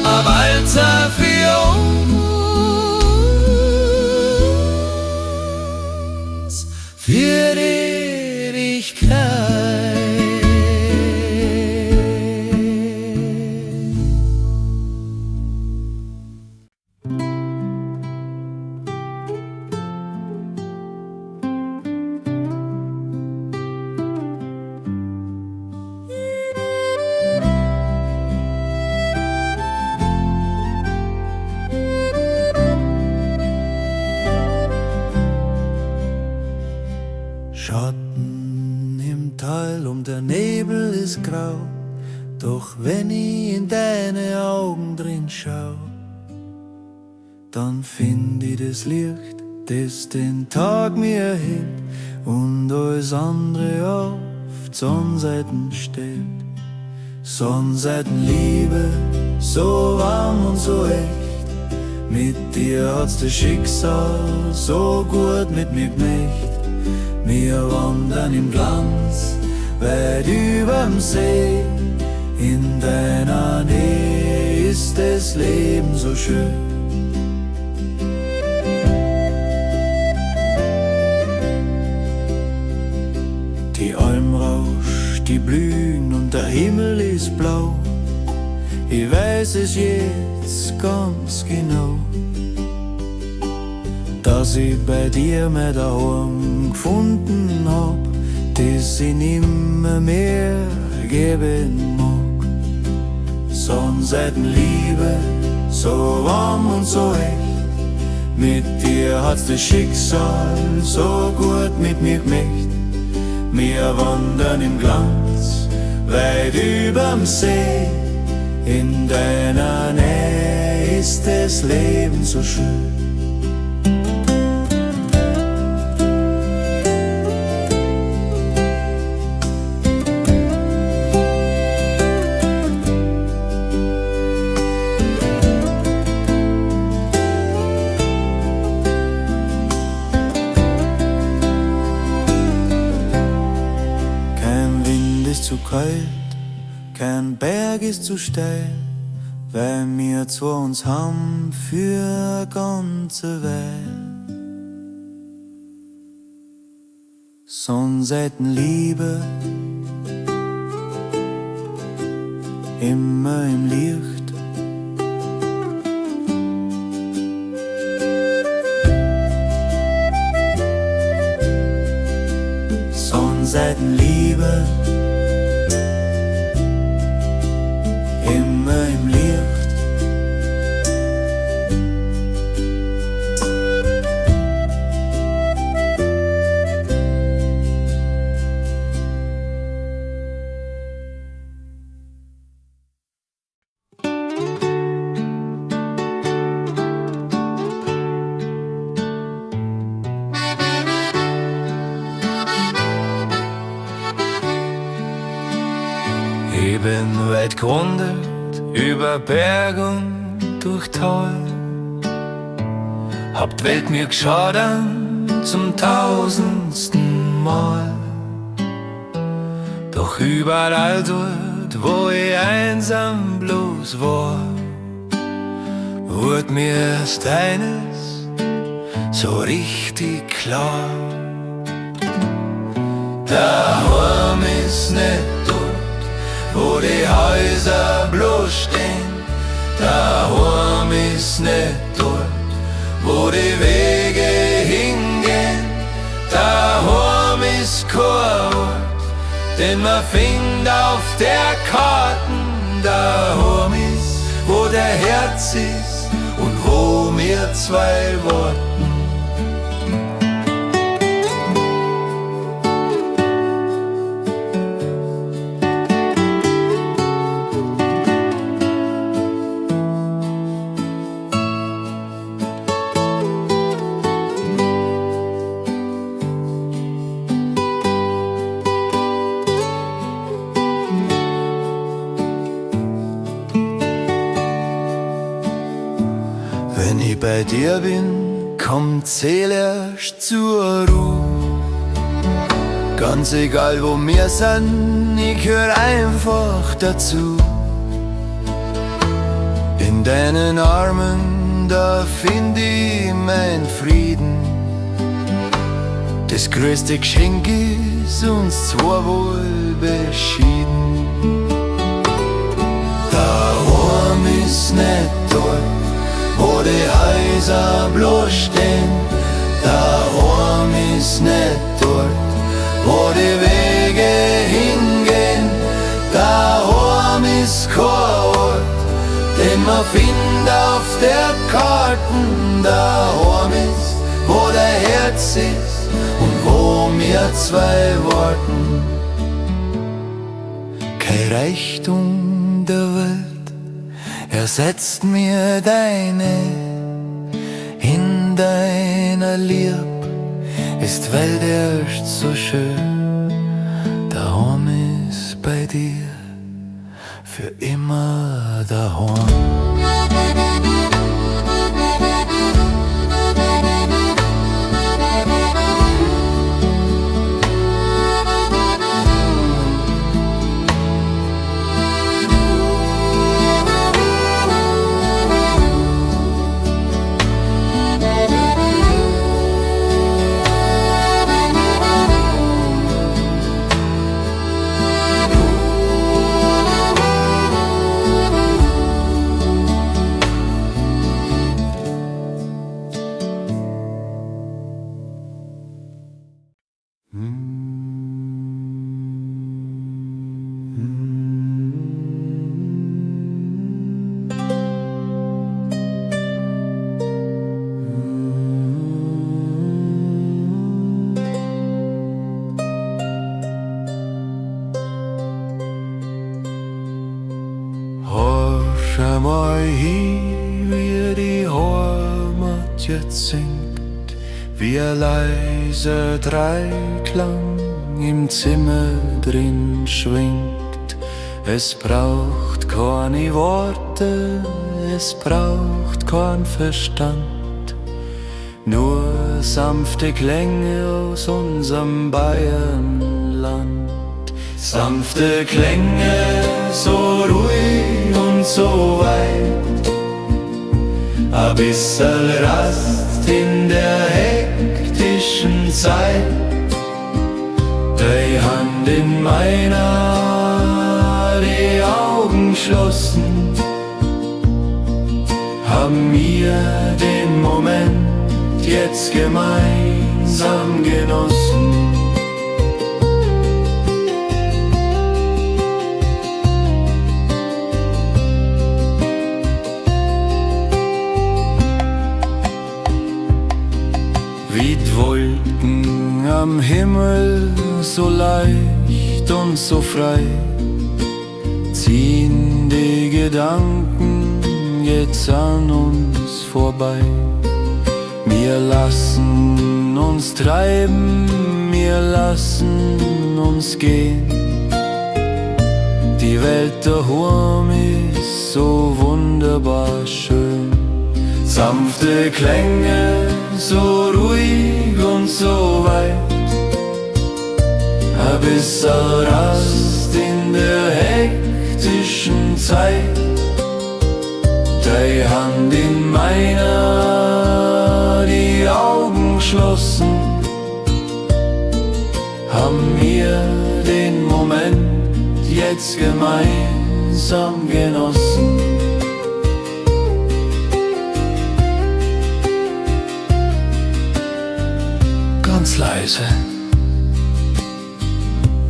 Ein Walzer für uns, für die Ewigkeit. Schatten im Tal und der Nebel ist grau, doch wenn ich in deine Augen drin schau, dann find ich das Licht, das den Tag mir erhebt und alles andere auf die Sonnenseiten stellt. Sonnenseitenliebe, so warm und so echt, mit dir hat's das Schicksal so gut mit mir gemacht. Wir wandern im Glanz, weit überm See. In deiner Nähe ist das Leben so schön. Die Alm rauscht, die blühen und der Himmel ist blau. Ich weiß es jetzt ganz genau, dass ich bei dir mein Daheim gefunden hab. bis ich nimmer mehr geben mag. Sonnenseitenliebe, so warm und so echt. Mit dir hat's das Schicksal so gut mit mir gemacht. Wir wandern im Glanz, weit überm See. In deiner Nähe ist das Leben so schön. Zu kalt, kein Berg ist zu steil, weil wir zwei uns haben für ganze Weile. Sonnenseitenliebe, immer im Licht. Sonnenseitenliebe, immer im Licht. Ich bin weit gewandert, über Berg und durch Tal, hab die Welt mir geschaut an zum 1000. Mal. Doch überall dort, wo ich einsam bloß war, wurde mir erst eines so richtig klar: daheim ist nicht dort, wo die Häuser bloß stehen. Daheim ist nicht dort, wo die Wege hingehen. Daheim ist kein Ort, den man findet auf der Karten. Daheim ist, wo der Herz ist und wo wir zwei warten. Wenn ich bei dir bin, kommt Seele erst zur Ruhe. Ganz egal wo wir sind, ich hör einfach dazu. In deinen Armen, da find ich mein Frieden. Das größte Geschenk ist uns zwar wohl beschieden. Daheim ist nicht dort, wo die Häuser bloß stehen. Daheim ist nicht dort, wo die Wege hingehen. Daheim ist kein Ort, den man findet auf der Karten. Daheim ist, wo der Herz ist und wo wir zwei warten. Kein Reichtum der Welt ersetzt mir deine. In deiner Lieb ist Welt erst so schön. Daheim ist bei dir für immer daheim. schau mal hin, wie die Heimat jetzt singt, wie ein leiser Dreiklang im Zimmer drin schwingt. Es braucht keine Worte, es braucht kein Verstand, nur sanfte Klänge aus unserem Bayernland. Sanfte Klänge, so ruhig und so weit, ein bisschen Rast in der hektischen Zeit. Die Hand in meiner, die Augen geschlossen, haben wir den Moment jetzt gemeinsam genossen. Wie die Wolken am Himmel, so leicht und so frei, ziehen die Gedanken jetzt an uns vorbei. Wir lassen uns treiben, wir lassen uns gehen. Die Welt daheim ist so wunderbar schön. Sanfte Klänge, so ruhig und so weit, ein bisschen Rast in der hektischen Zeit. Die Hand in meiner, die Augen geschlossen, haben wir den Moment jetzt gemeinsam genossen. Ganz leise,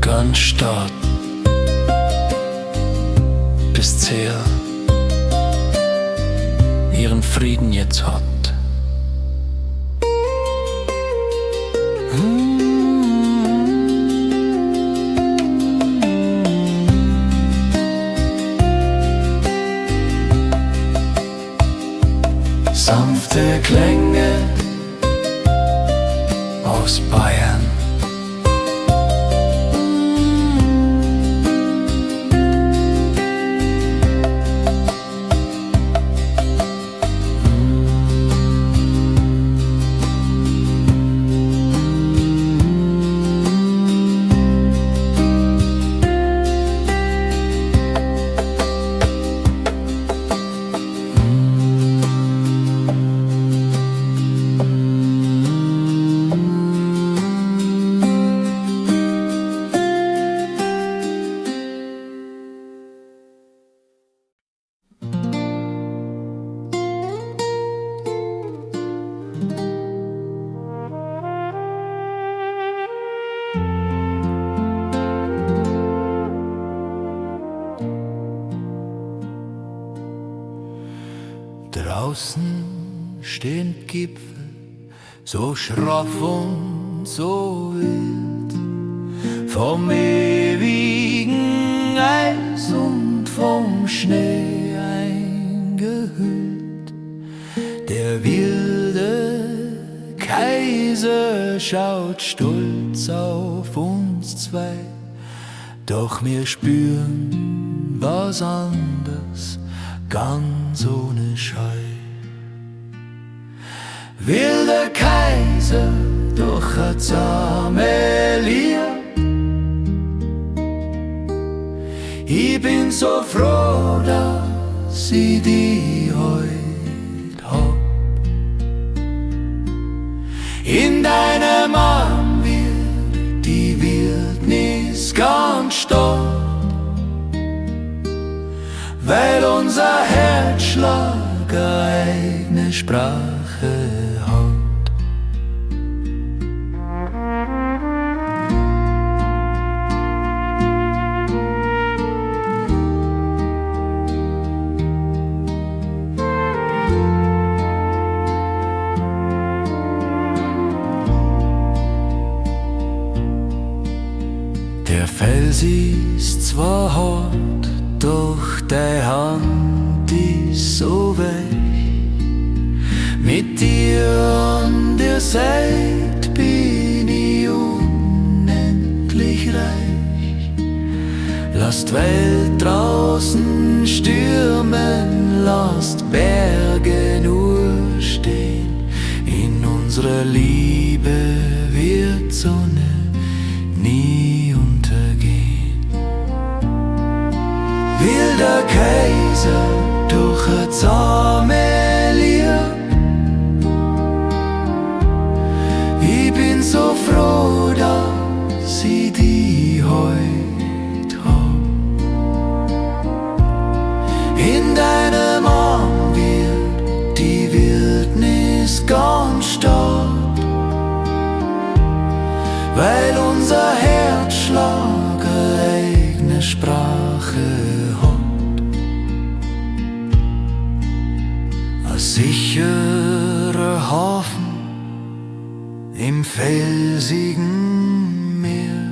ganz stark, bis Ziel ihren Frieden jetzt hat. Sanfte Klänge aus Bayern. Draußen stehen Gipfel, so schroff und so wild, vom ewigen Eis und vom Schnee eingehüllt. Der wilde Kaiser schaut stolz auf uns zwei, doch wir spüren was anderes, ganz ohne Scheu. Wilder Kaiser, doch ein zahme Lier. Ich bin so froh, dass ich die heut hab. In deinem Arm wird die Wildnis ganz stark, weil unser Herzschlag eine eigene Sprache hat. Der Fels ist zwar hart, doch deine Hand ist so weich. Mit dir an der Seite bin ich unendlich reich. Lasst Welt draußen stürmen, lasst Berge nur stehen. In unserer Liebe wird Sonne nie untergehen. Will der Kaiser durch ein zahme Lieb? Ich bin so froh, dass ich die heut hab. In deinem Arm wird die Wildnis ganz stark, weil unser Herzschlag eine eigene Sprache hat. Ein sicherer Hafen im felsigen Meer.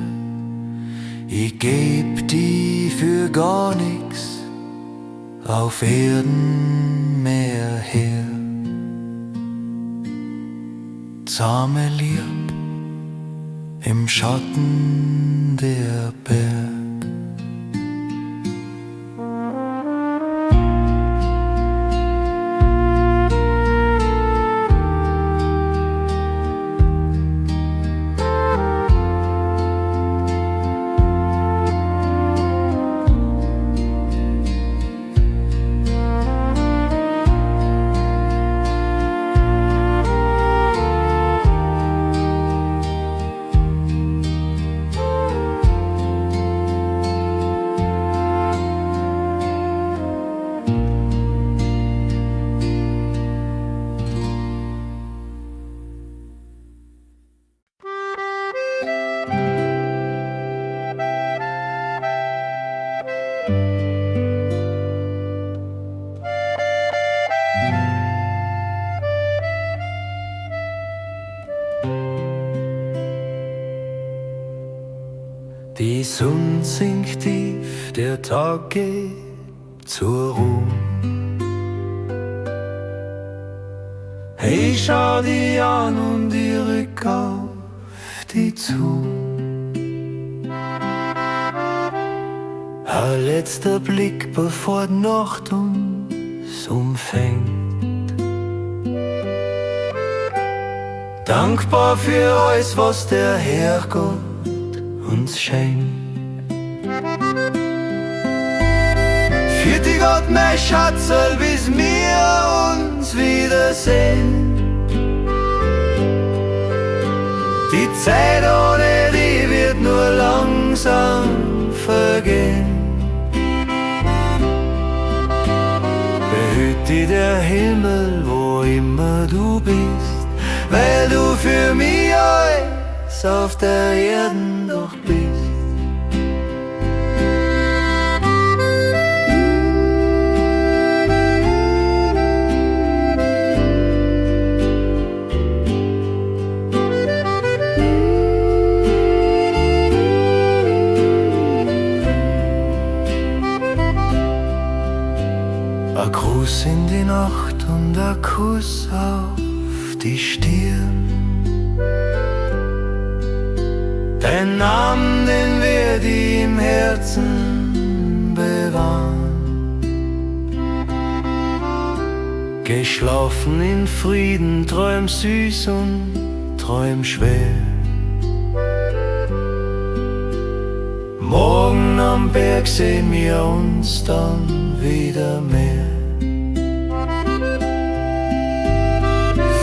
Ich geb die für gar nix auf Erden mehr her. Zahme Lieb im Schatten der Berg. Die Sonne sinkt tief, der Tag geht zur Ruhe. Ich schau dich an und ich rück auf dich zu. Ein letzter Blick, bevor die Nacht uns umfängt. Dankbar für alles, was der Herrgott uns schenkt. Für die Gott, mein Schatzel, bis wir uns wiedersehen. Die Zeit ohne die wird nur langsam vergehen. Behüt dich der Himmel, wo immer du bist, weil du für mich alles auf der Erden doch bist. Ein Gruß in die Nacht und ein Kuss auf die Stirn. Dein Namen, den werd ich im Herzen bewahren. Geh schlafen in Frieden, träum süß und träum schwer. Morgen am Berg sehen wir uns dann wieder mehr.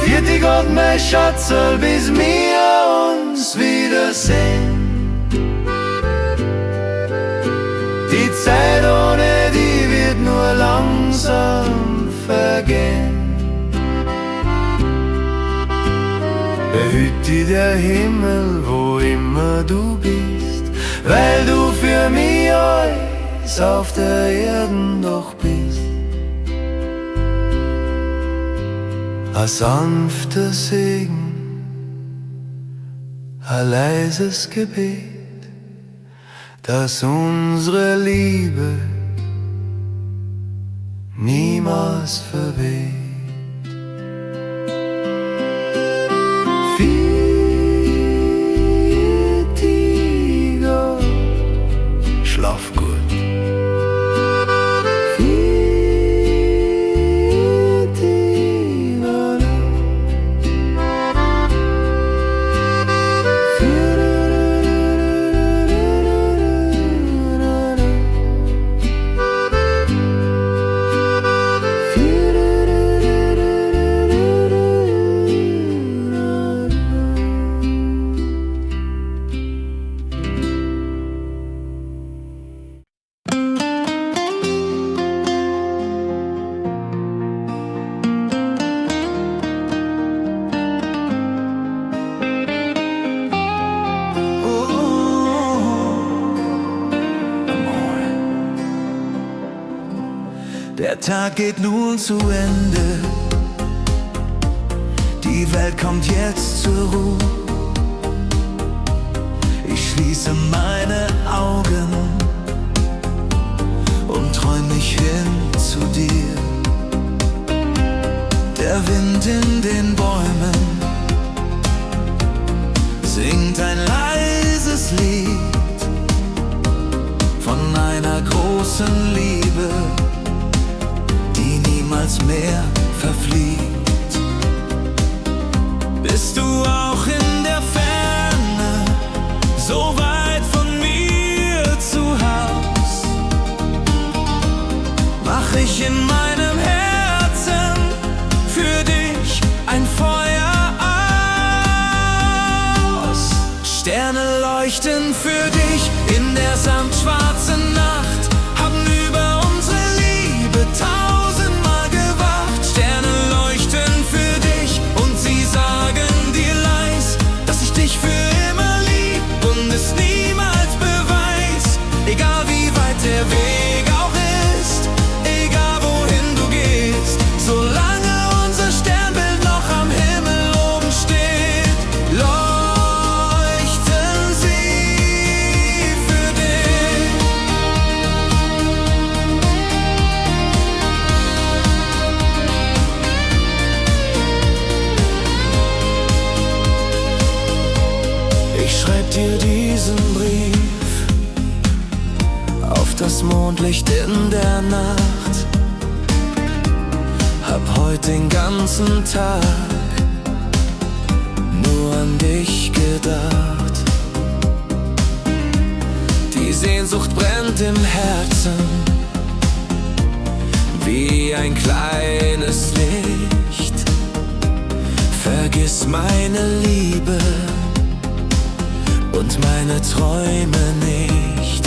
Für die Gott, mein Schatzel, bis wir uns wiedersehen. Die Zeit ohne die wird nur langsam vergehen. Behüt dich der Himmel, wo immer du bist, weil du für mich alles auf der Erden doch bist. Ein sanfter Segen, ein leises Gebet, dass unsere Liebe niemals verweht. Schlaf gut. Der Tag geht nun zu Ende, die Welt kommt jetzt zur Ruhe. Ich schließe meine Augen und träum mich hin zu dir. Der Wind in den Bäumen singt ein leises Lied von einer großen Liebe, niemals mehr verfliegt. Bist du auch in der Ferne, so weit von mir zu Haus, mach ich in meinem Herzen für dich ein Feuer aus. Sterne leuchten für dich in der samtschwarzen Nacht, haben über unsere Liebe tausendmal gewacht. Sterne leuchten für dich und sie sagen dir leis, dass ich dich für immer lieb und es niemals beweis. Egal wie weit der Weg auch ist, egal wohin du gehst, solange unser Sternbild noch am Himmel oben steht, leuchten sie für dich. Ich schreib dir diesen Brief auf das Mondlicht in der Nacht, hab heute den ganzen Tag nur an dich gedacht. Die Sehnsucht brennt im Herzen wie ein kleines Licht. Vergiss meine Liebe und meine Träume nicht.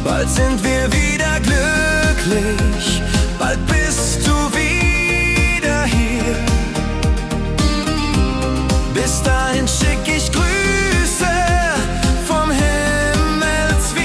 Bald sind wir wieder glücklich, bald bist du wieder hier. Bis dahin schick ich Grüße vom Himmelsweg.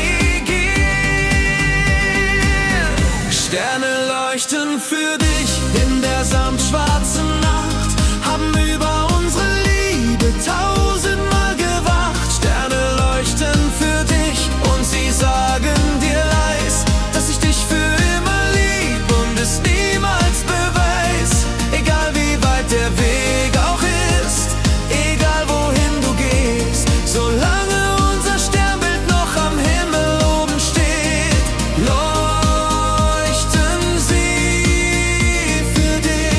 Sterne leuchten für dich in der samtschwarzen Nacht, haben über unsere Liebe tausendmal gewacht. Sterne leuchten für dich und sie sagen dir leis, dass ich dich für immer lieb und es niemals beweis. Egal wie weit der Weg auch ist, egal wohin du gehst, solange unser Sternbild noch am Himmel oben steht, leuchten sie für dich.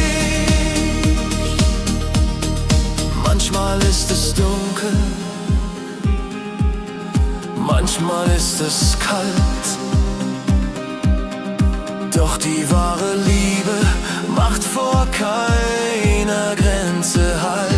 Manchmal ist es dunkel, manchmal ist es kalt, doch die wahre Liebe macht vor keiner Grenze Halt.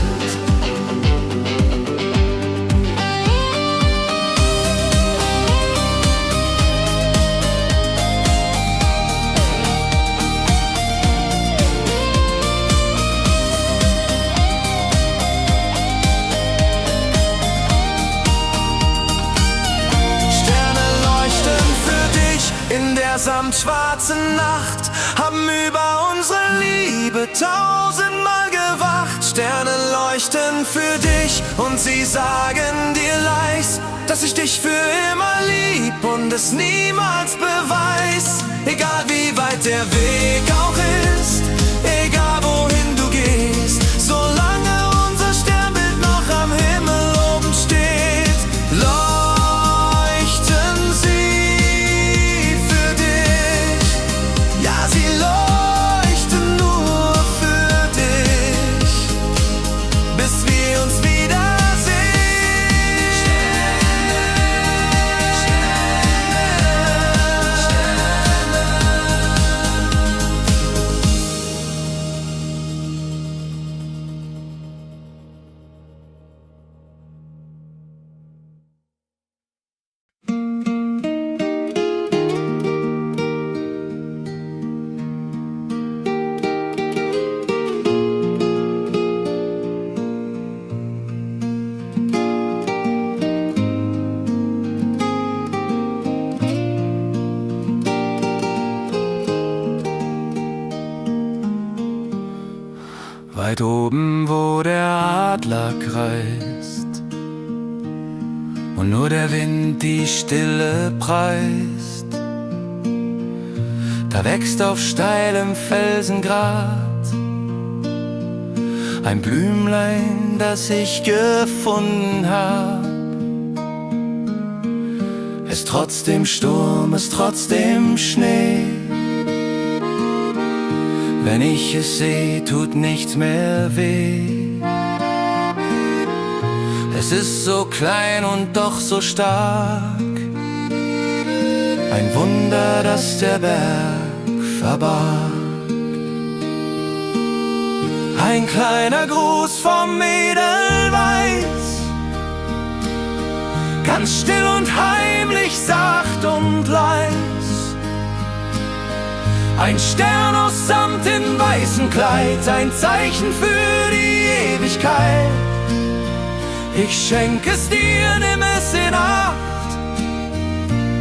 Samtschwarzen Nacht, haben über unsere Liebe tausendmal gewacht. Sterne leuchten für dich und sie sagen dir leis, dass ich dich für immer lieb und es niemals beweis. Egal wie weit oben, wo der Adler kreist und nur der Wind die Stille preist. Da wächst auf steilem Felsengrat ein Blümlein, das ich gefunden hab. Es trotzdem Sturm, es trotzdem Schnee. Wenn ich es seh, tut nichts mehr weh. Es ist so klein und doch so stark, ein Wunder, das der Berg verbarg. Ein kleiner Gruß vom Edelweiß, ganz still und heimlich, sacht und leis. Ein Stern aus Samt in weißem Kleid, ein Zeichen für die Ewigkeit. Ich schenk es dir, nimm es in Acht.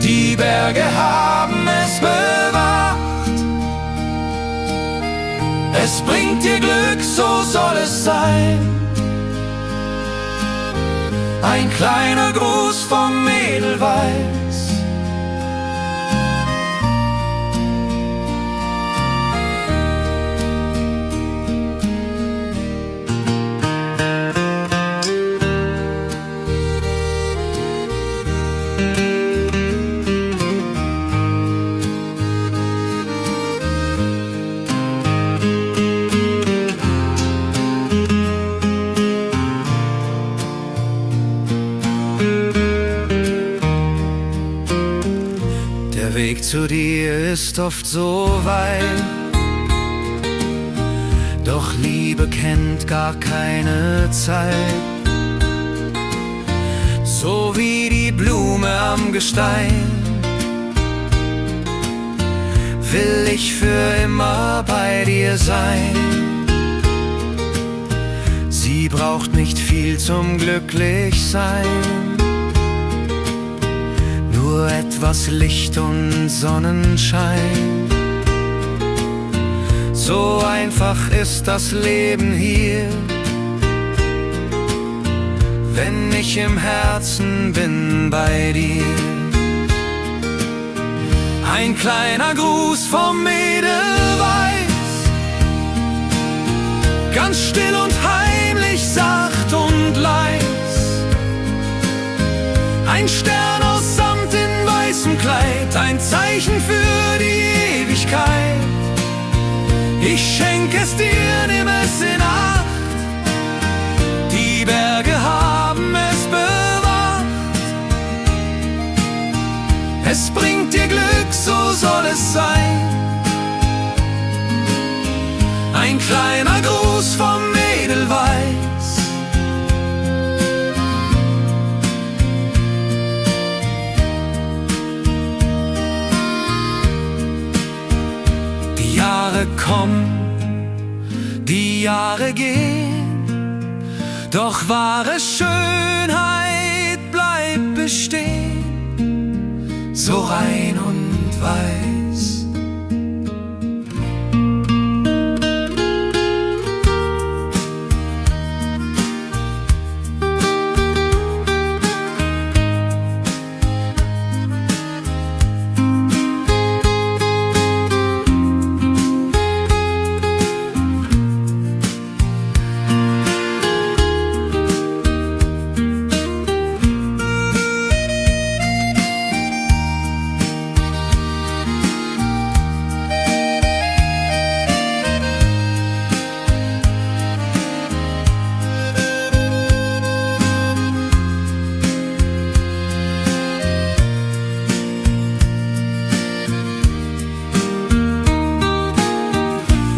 Die Berge haben es bewacht. Es bringt dir Glück, so soll es sein. Ein kleiner Gruß vom Edelweiß. Der Weg zu dir ist oft so weit, doch Liebe kennt gar keine Zeit. So wie die Blume am Gestein will ich für immer bei dir sein. Sie braucht nicht viel zum Glücklichsein, nur etwas Licht und Sonnenschein. So einfach ist das Leben hier, wenn ich im Herzen bin bei dir. Ein kleiner Gruß vom Edelweiß, ganz still und heimlich, sacht und leis. Ein Stern aus Samt in weißem Kleid, ein Zeichen für die Ewigkeit. Ich schenk es dir, nimm es in Acht. Die Berge haben es bewacht. Es bringt dir Glück, so soll es sein. Ein kleiner Gruß vom Edelweiß. Die Jahre kommen, die Jahre gehen, doch wahre Schönheit bleibt bestehen, so rein und weiß.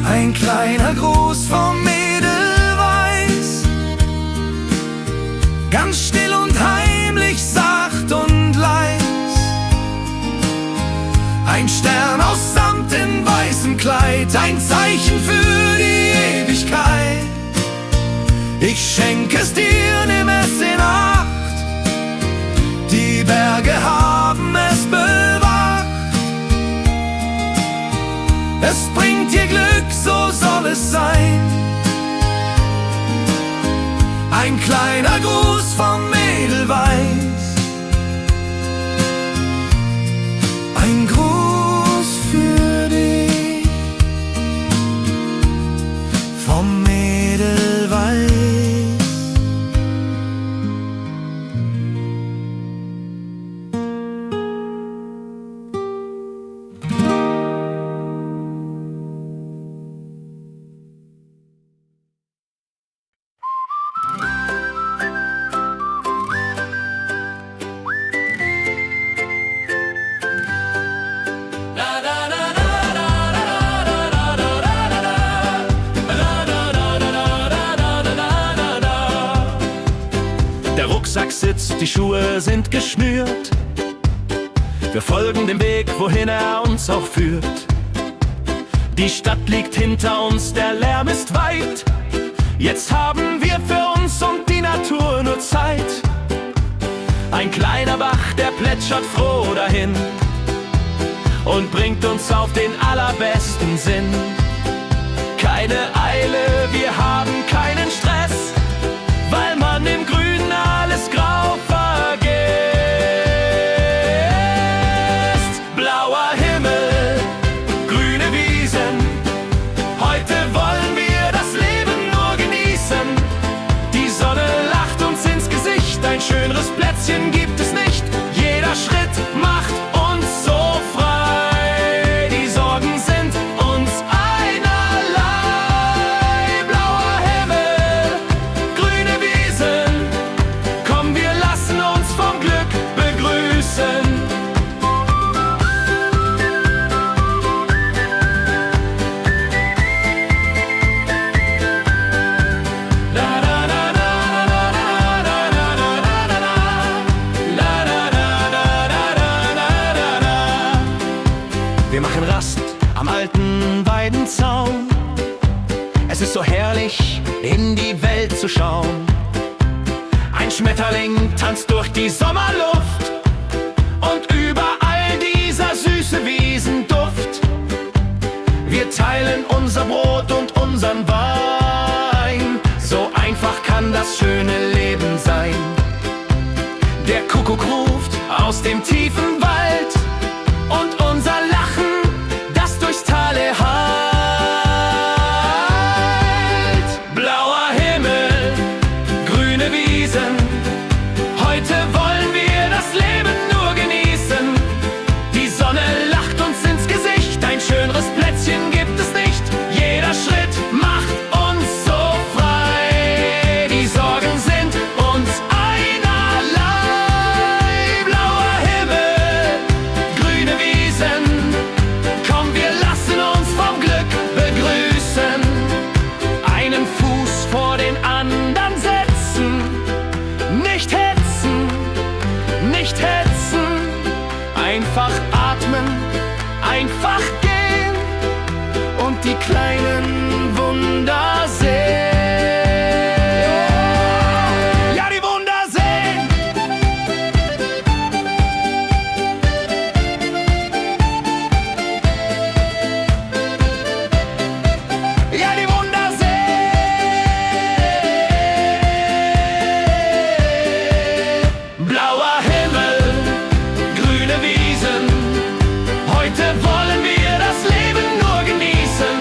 Ein kleiner Gruß vom Edelweiß, ganz still und heimlich, sacht und leis. Ein Stern aus Samt in weißem Kleid, ein Zeichen für die Ewigkeit. Ich schenk es dir, nimm es in Acht. Die Berge haben es bewacht. Es bringt dir Glück, so soll es sein. Ein kleiner Gruß vom Edelweiß, ein Gruß für dich vom Edelweiß. Der Rucksack sitzt, die Schuhe sind geschnürt. Wir folgen dem Weg, wohin er uns auch führt. Die Stadt liegt hinter uns, der Lärm ist weit. Jetzt haben wir für uns und die Natur nur Zeit. Ein kleiner Bach, der plätschert froh dahin und bringt uns auf den allerbesten Sinn. Keine Eile, wir haben keinen Stress, weil man im Grünen alles grau vergisst. Blauer Himmel, grüne Wiesen, heute wollen wir das Leben nur genießen. Die Sonne lacht uns ins Gesicht, ein schöneres Plätzchen gibt es nicht. Jeder Schritt macht uns so frei, die Sorgen sind uns einerlei. Blauer Himmel, grüne Wiesen, komm, wir lassen uns vom Glück begrüßen. Wir machen Rast am alten Weidenzaun. Es ist so herrlich, in die Welt zu schauen. Ein Schmetterling tanzt durch die Sommerluft und überall dieser süße Wiesenduft. Wir teilen unser Brot und unseren Wein. So einfach kann das schöne Leben sein. Der Kuckuck ruft aus dem tiefen Wald und unser Lachen, das durchs Tal erhallt. Blauer Himmel, grüne Wiesen, heute wollen wir das Leben nur genießen. Die Sonne lacht uns ins Gesicht, ein schöneres Plätzchen gibt es nicht. Jeder Schritt macht uns so frei, die Sorgen sind uns einerlei. Blauer Himmel, grüne Wiesen, komm, wir lassen uns vom Glück begrüßen. Einen Fuß vor den anderen setzen, nicht hetzen, nicht hetzen. Einfach atmen, einfach gehen und die kleinen Wunder sehen. Ja, die Wunder sehen. Ja, die Wunder sehen. Blauer Himmel, grüne Wiesen, heute wollen wir das Leben nur genießen.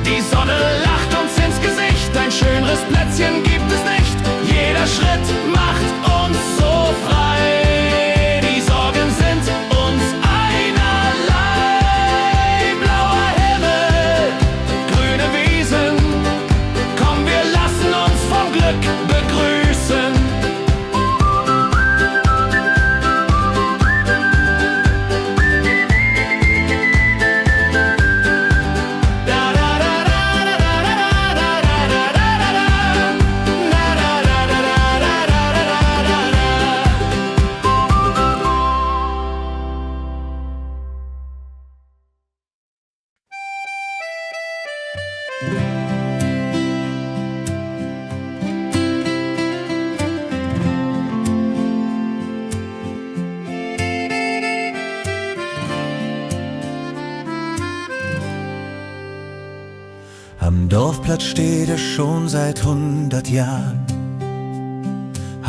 Die Sonne lacht uns ins Gesicht, ein schöneres Plätzchen gibt es nicht. Jeder Schritt macht uns so frei, die Sorgen sind uns einerlei. Blauer Himmel, grüne Wiesen, komm, wir lassen uns vom Glück begrüßen. Am Dorfplatz steht er schon seit 100 Jahren.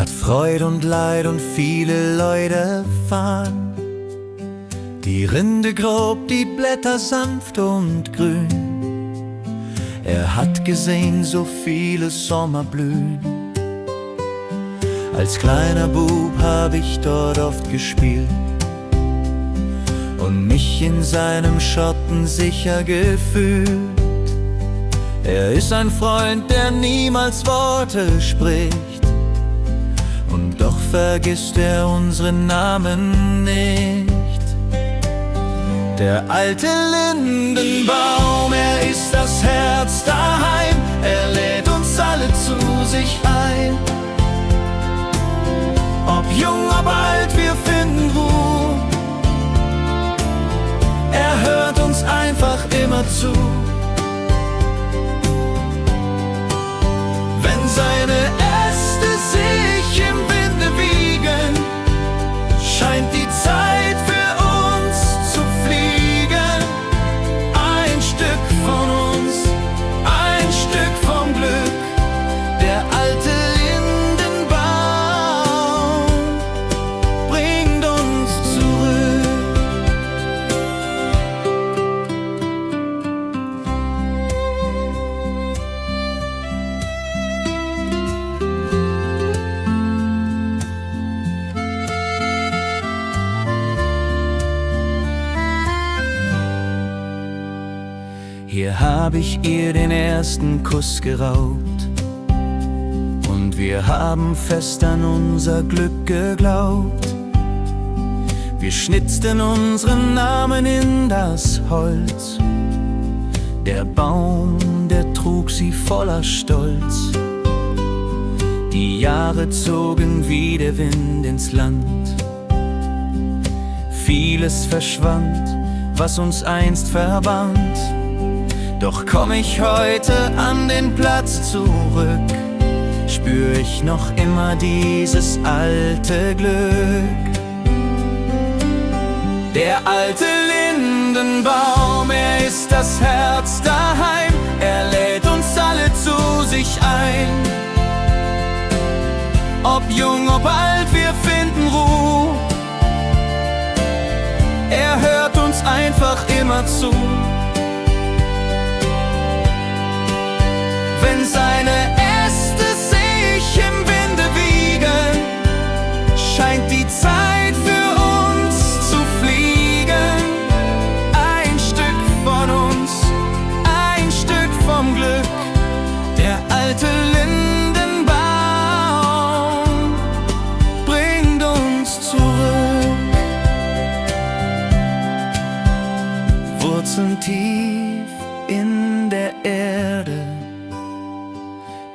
hat Freud und Leid und viele Leute fahren. Die Rinde grob, die Blätter sanft und grün. Er hat gesehen so viele Sommer blühen. Als kleiner Bub hab ich dort oft gespielt und mich in seinem Schatten sicher gefühlt. Er ist ein Freund, der niemals Worte spricht, und doch vergisst er unseren Namen nicht. Der alte Lindenbaum, er ist das Herz daheim. Er lädt uns alle zu sich ein. Ob jung, ob alt, wir finden Ruhe. Er hört uns einfach immer zu. Wenn seine Äste sich im Winde wiegen, scheint die Zeit für uns zu fliegen. Ein Stück von uns, ein Stück vom Glück. Der alte Lindenbaum bringt uns zurück. Hier hab ich ihr den ersten Kuss geraubt, und wir haben fest an unser Glück geglaubt. Wir schnitzten unseren Namen in das Holz. Der Baum, der trug sie voller Stolz. Die Jahre zogen wie der Wind ins Land. Vieles verschwand, was uns einst verband. Doch komm ich heute an den Platz zurück, spür ich noch immer dieses alte Glück. Der alte Lindenbaum, er ist das Herz daheim. Er lädt uns alle zu sich ein. Ob jung, ob alt, wir finden Ruhe. Er hört uns einfach immer zu. Wenn seine Äste sich im Winde wiegen, scheint die Zeit für uns zu fliegen. Ein Stück von uns, ein Stück vom Glück. Der alte Lindenbaum bringt uns zurück. Wurzeln tief in der Erde,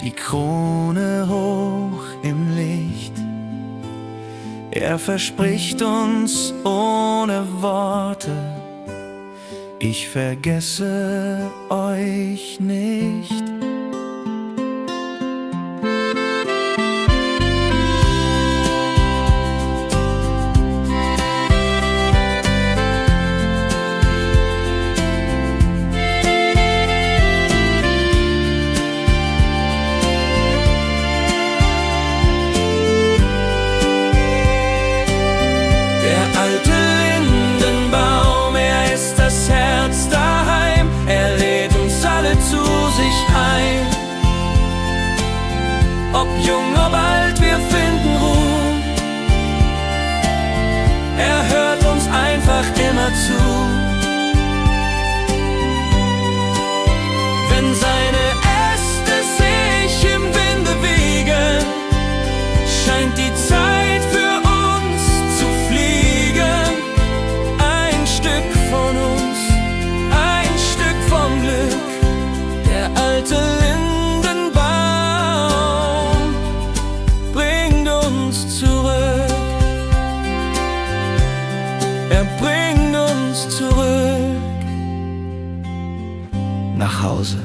die Krone hoch im Licht. Er verspricht uns ohne Worte: Ich vergesse euch nicht. Ob jung, ob alt, wir finden Ruhe. Er hört uns einfach immer zu. Wenn seine Äste sich im Winde wiegen, scheint die Zeit für uns zu fliegen. Ein Stück von uns, ein Stück vom Glück. Der alte Lindenbaum bringt uns zurück. Er bringt uns zurück nach Hause.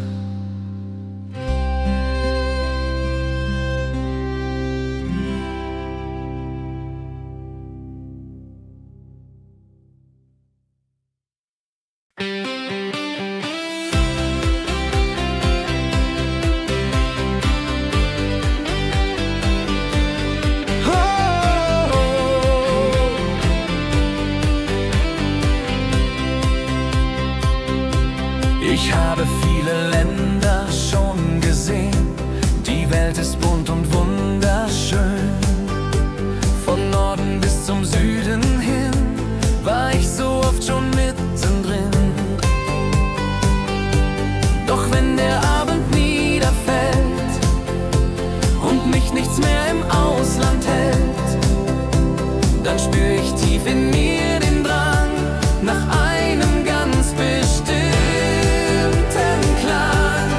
in mir den Drang nach einem ganz bestimmten Klang.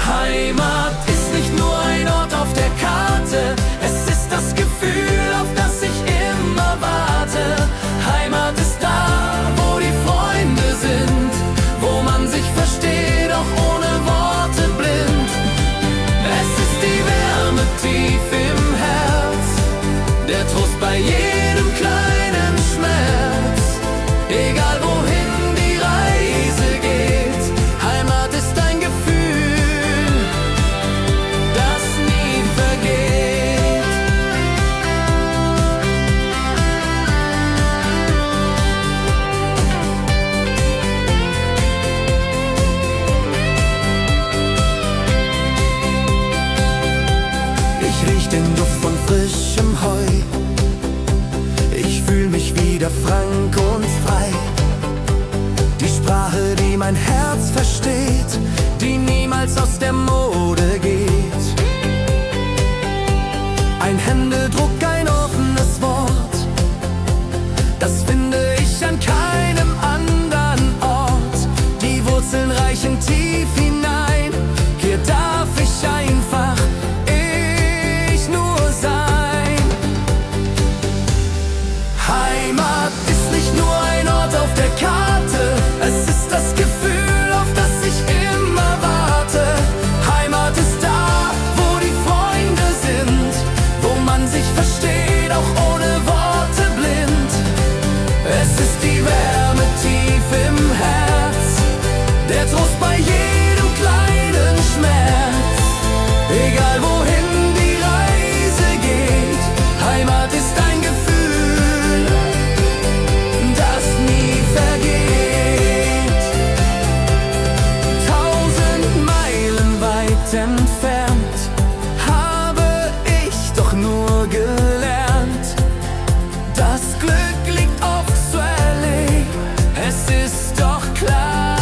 Heimat ist nicht nur ein Ort auf der Karte, es ist das Gefühl, auf das ich immer warte. Heimat ist da, wo die Freunde sind, wo man sich versteht, auch ohne Worte blind. Es ist die Wärme tief im Herz, der Trost bei jedem kleinen Schmerz. Egal wohin die Reise geht, Heimat ist ein Gefühl, das nie vergeht. Ich riech den Duft von frischem Heu, ich fühl mich wieder frank und frei. Die Sprache, die mein Herz versteht, die niemals aus der Mode geht. Ein Händedruck, ein offenes Wort, das finde ich an keinem anderen Ort. Die Wurzeln reichen tief hinein, hier darf ich einfach ich nur sein. Heimat ist nicht nur ein Ort auf der Karte, es ist das Gefühl, auf das ich immer warte. Heimat ist da, wo die Freunde sind, wo man sich versteht, auch ohne Worte blind. Es ist die Wärme tief im Herz, der Trost bei jedem kleinen Schmerz. Egal wohin die Reise geht, Heimat ist ein Gefühl, das nie vergeht. 1000 Meilen weit entfernt habe ich doch nur gelernt, das Glück liegt aufs Valley, es ist doch klar.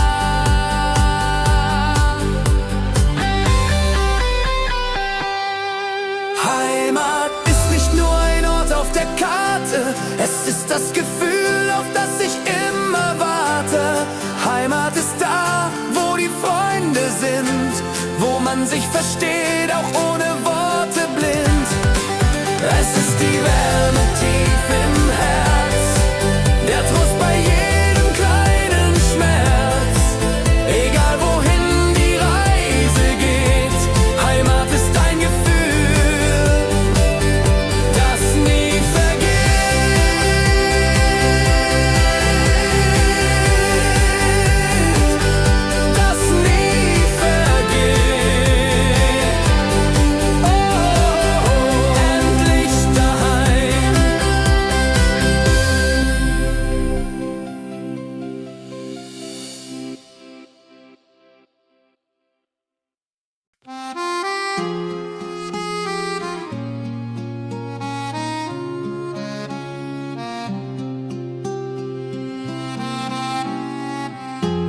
Heimat ist nicht nur ein Ort auf der Karte, es ist das Gefühl, auf das ich immer warte. Heimat ist da, wo die Freunde sind, wo man sich versteht, auch ohne Worte blind. Es ist die Wärme tief im Herz, der Trost bei jedem kleinen Schmerz. Egal wohin die Reise geht, Heimat ist ein Gefühl, das nie vergeht. Das nie vergeht. Oh, endlich daheim.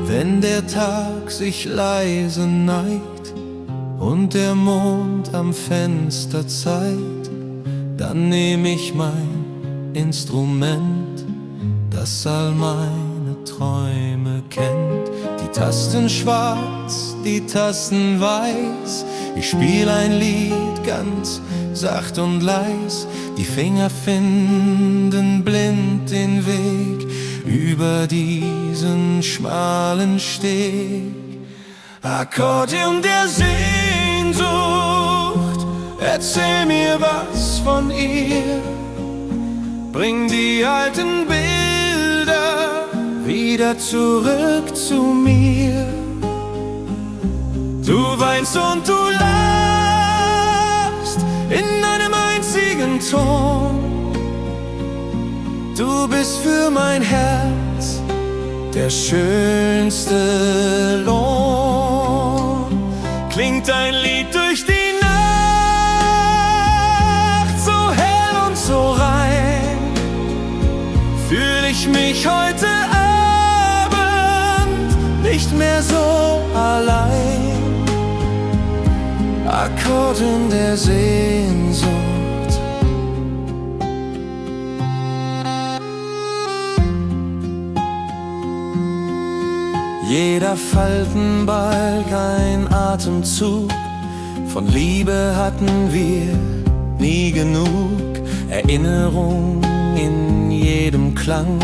Wenn der Tag sich leise neigt und der Mond am Fenster zeigt, dann nehm ich mein Instrument, das all meine Träume kennt. Die Tasten schwarz, die Tasten weiß, ich spiel ein Lied ganz sacht und leis. Die Finger finden blind den Weg über diesen schmalen Steg. Akkordeon der Sehnsucht, erzähl mir was von ihr. Bring die alten Bilder wieder zurück zu mir. Du weinst und du lachst in einem einzigen Ton. Du bist für mein Herz der schönste Lohn. Klingt ein Lied durch die Nacht, so hell und so rein, fühl ich mich heute Abend nicht mehr so allein. Akkorden der Sehnsucht. Jeder Faltenbalg ein Atemzug, von Liebe hatten wir nie genug. Erinnerung in jedem Klang,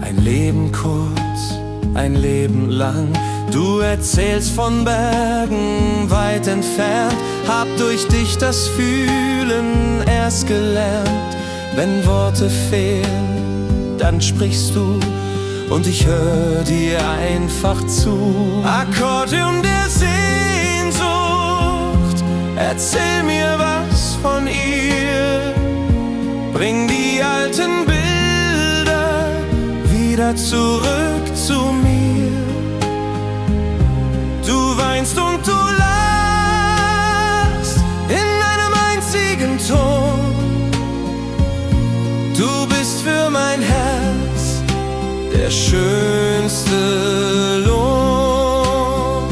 ein Leben kurz, ein Leben lang. Du erzählst von Bergen weit entfernt, hab durch dich das Fühlen erst gelernt. Wenn Worte fehlen, dann sprichst du und ich hör dir einfach zu. Akkordeon der Sehnsucht, erzähl mir was von ihr. Bring die alten Bilder wieder zurück zu mir. Du weinst und du lachst in einem einzigen Ton. Du bist für mein Herz der schönste Lohn.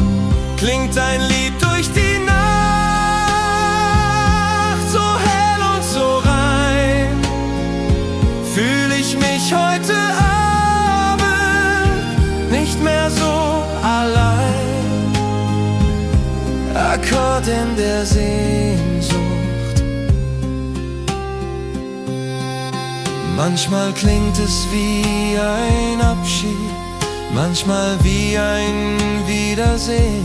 Klingt ein Lied durch die Nacht, so hell und so rein, fühl ich mich heute Abend nicht mehr so allein. Akkordeon der Sehnsucht. Manchmal klingt es wie ein Abschied, manchmal wie ein Wiedersehen.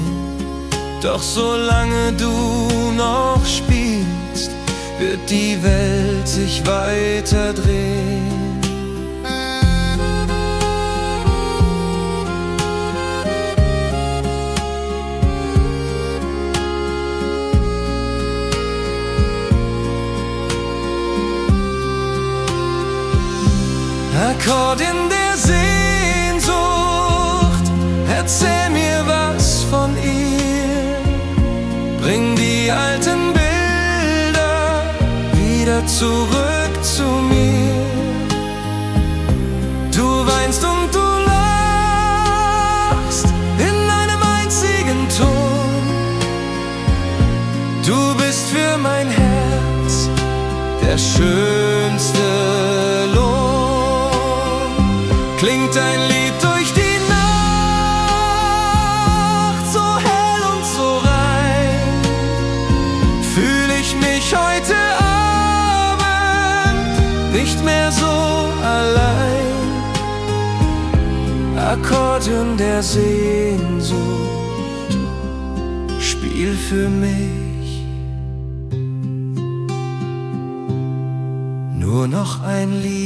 Doch solange du noch spielst, wird die Welt sich weiter drehen. Akkordeon der Sehnsucht, erzähl mir was von ihr. Bring die alten Bilder wieder zurück zu mir. Du weinst und du lachst in einem einzigen Ton. Du bist für mein Herz der schönste Lohn. Klingt ein Lied durch die Nacht, so hell und so rein, fühl ich mich heute Abend nicht mehr so allein. Akkordeon der Sehnsucht, spiel für mich nur noch ein Lied.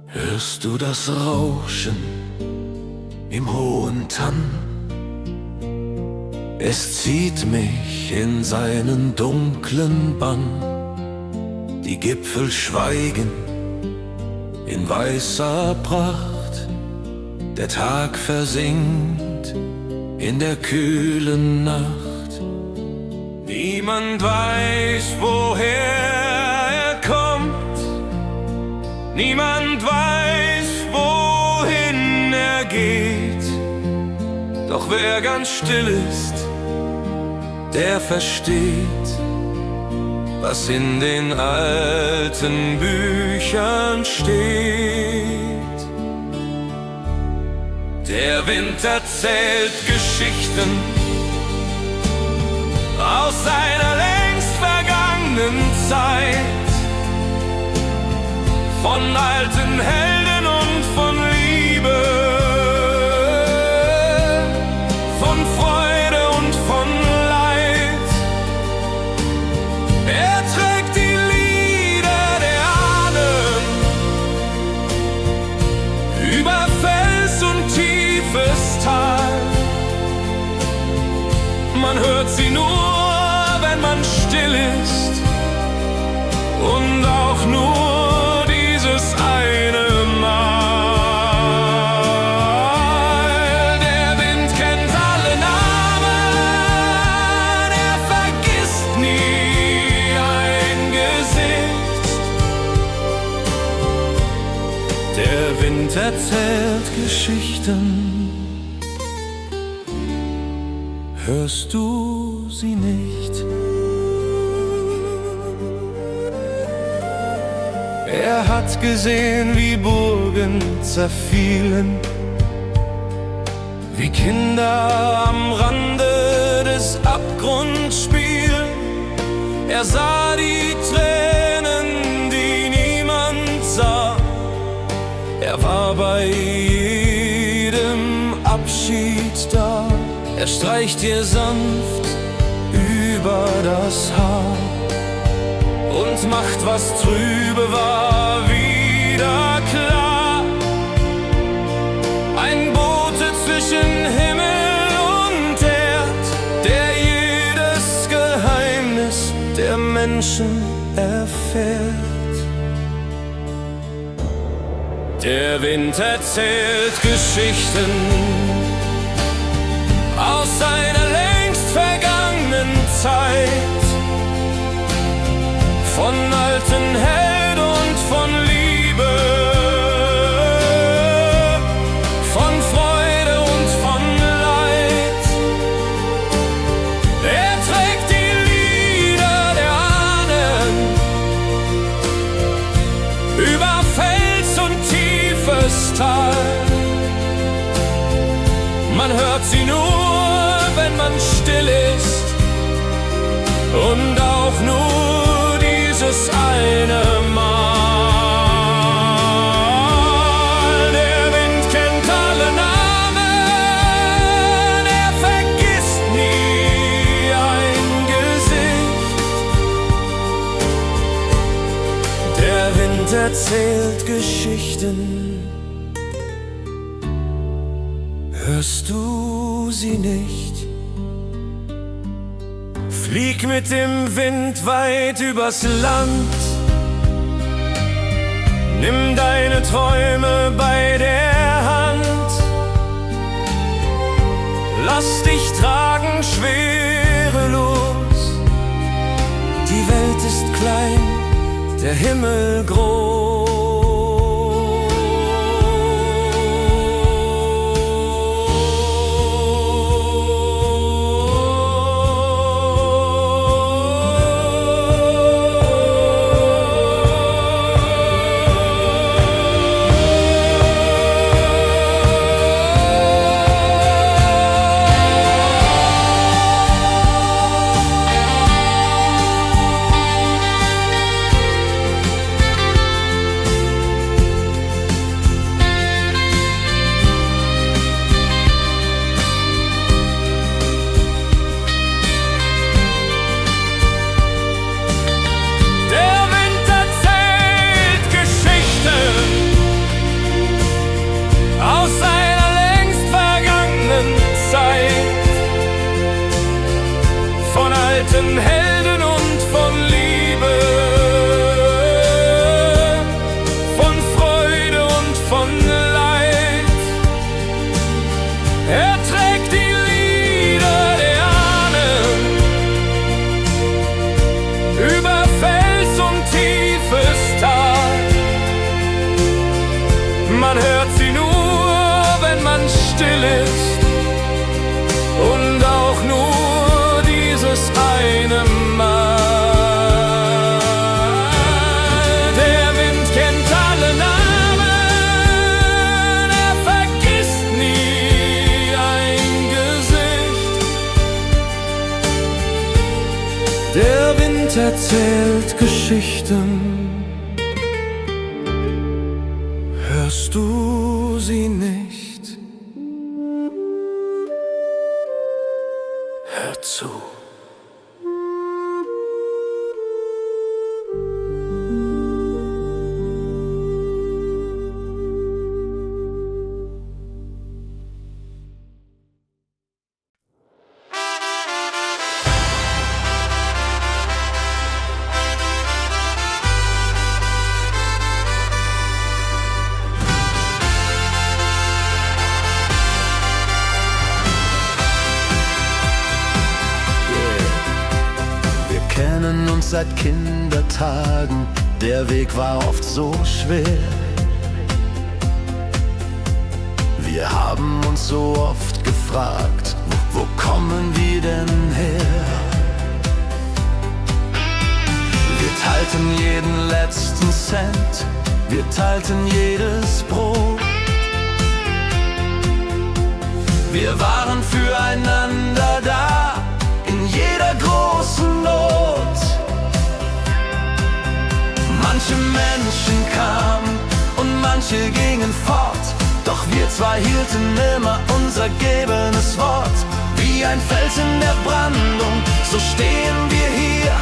Hörst du das Rauschen im hohen Tann? Es zieht mich in seinen dunklen Bann. Die Gipfel schweigen in weißer Pracht. Der Tag versinkt in der kühlen Nacht. Niemand weiß, woher er kommt. Niemand weiß, wohin er geht. Doch wer ganz still ist, der versteht, was in den alten Büchern steht. Der Wind erzählt Geschichten aus seiner längst vergangenen Zeit. Von alten Helden und von Liebe, von Freude und von Leid. Er trägt die Lieder der Ahnen über Fels und tiefes Tal. Man hört sie nur, wenn man still ist, und auch nur dieses eine Wind erzählt Geschichten, hörst du sie nicht? Er hat gesehen, wie Burgen zerfielen, wie Kinder am Rande des Abgrunds spielen. Er sah die Tränen, die niemand sah. Er war bei jedem Abschied da. Er streicht dir sanft über das Haar und macht, was trübe war, wieder klar. Ein Bote zwischen Himmel und Erd, der jedes Geheimnis der Menschen erfährt. Der Wind erzählt Geschichten aus seiner längst vergangenen Zeit, von alten Helden und von Liebe, von Freude und von Leid. Er trägt die Lieder der Ahnen über Fels und tiefes Tal. Man hört sie nur, wenn man still ist, und auch nur dieses eine Mal. Der Wind kennt alle Namen, er vergisst nie ein Gesicht. Der Wind erzählt Geschichten, hörst du sie nicht? Flieg mit dem Wind weit übers Land, nimm deine Träume bei der Hand. Lass dich tragen schwerelos, die Welt ist klein, der Himmel groß. Helden und von Liebe, von Freude und von Leid. Er trägt die Lieder der Ahnen über Fels und tiefes Tal. Man hört sie nur, wenn man still ist, und auch nur dieses eine Mal. Der Wind kennt alle Namen, er vergisst nie ein Gesicht. Der Wind erzählt Geschichten, hörst du sie nicht? Hör zu. Seit Kindertagen, der Weg war oft so schwer. Wir haben uns so oft gefragt, wo kommen wir denn her? Wir teilten jeden letzten Cent, wir teilten jedes Brot. Wir waren füreinander da, in jeder großen Not. Manche Menschen kamen und manche gingen fort, doch wir zwei hielten immer unser gegebenes Wort. Wie ein Fels in der Brandung, so stehen wir hier.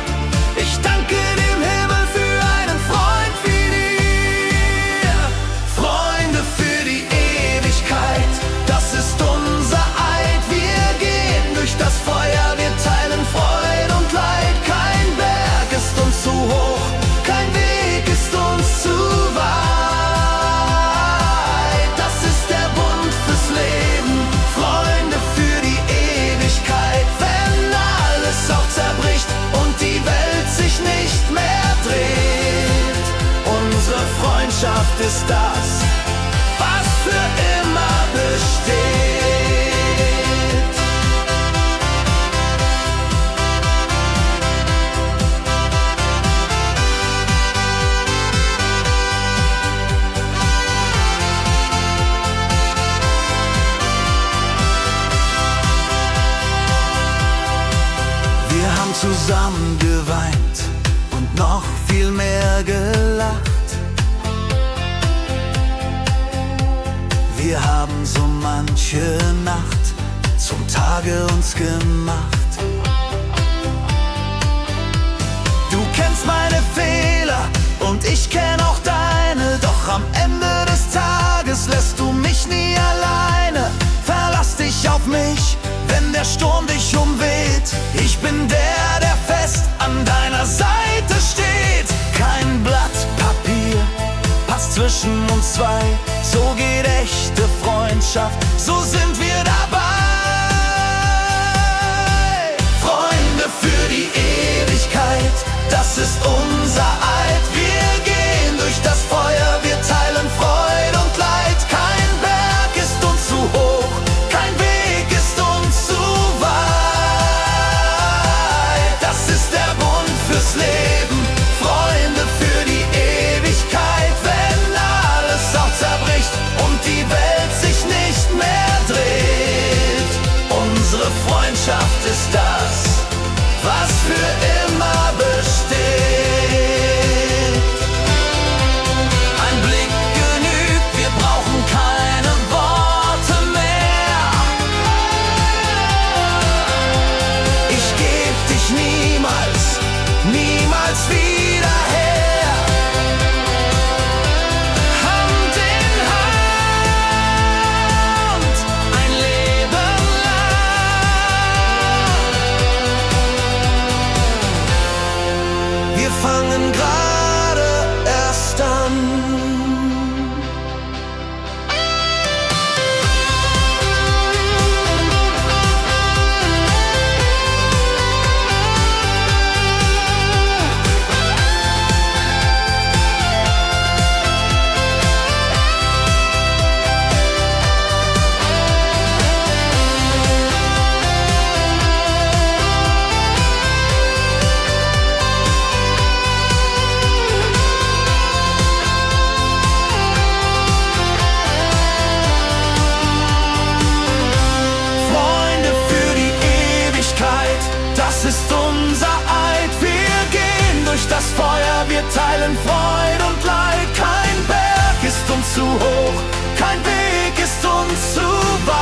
Ich danke dem Himmel für einen Freund wie dir. Freunde für die Ewigkeit, das ist unser Eid. Wir gehen durch das Feuer, wir teilen Freude und Leid. Kein Berg ist uns zu hoch, kein Weg ist uns zu weit. Das ist der Bund fürs Leben, Freunde für die Ewigkeit. Wenn alles auch zerbricht und die Welt sich nicht mehr dreht, unsere Freundschaft ist das, was für immer besteht. Wir haben zusammen geweint und noch viel mehr gelacht. Wir haben so manche Nacht zum Tage uns gemacht. Du kennst meine Fehler und ich kenn auch deine, doch am Ende des Tages lässt du mich nie alleine. Verlass dich auf mich, wenn der Sturm dich umweht. Ich bin der fest an deiner Seite steht. Kein Blatt Papier passt zwischen uns zwei. So geht echte Freundschaft, so sind wir dabei. Freunde für die Ewigkeit, das ist unser Eid. Wir gehen durch das Feuer, wir teilen Freude und Leid. Kein Berg ist uns zu hoch, kein Weg ist uns zu weit. Das ist der Bund fürs Leben, Freunde für die Ewigkeit. Wenn alles auch zerbricht und die Welt sich nicht mehr dreht, unsere Freundschaft ist das, was für immer besteht. Ein Blick genügt, wir brauchen keine Worte mehr. Ich geb dich niemals, niemals wieder her. Hand in Hand, ein Leben lang. Wir fangen gerade erst an. Freunde für die Ewigkeit, das ist unser Eid. Wir gehen durch das Feuer, wir teilen Freude und Leid. Kein Berg ist uns zu hoch, kein Weg ist uns zu weit.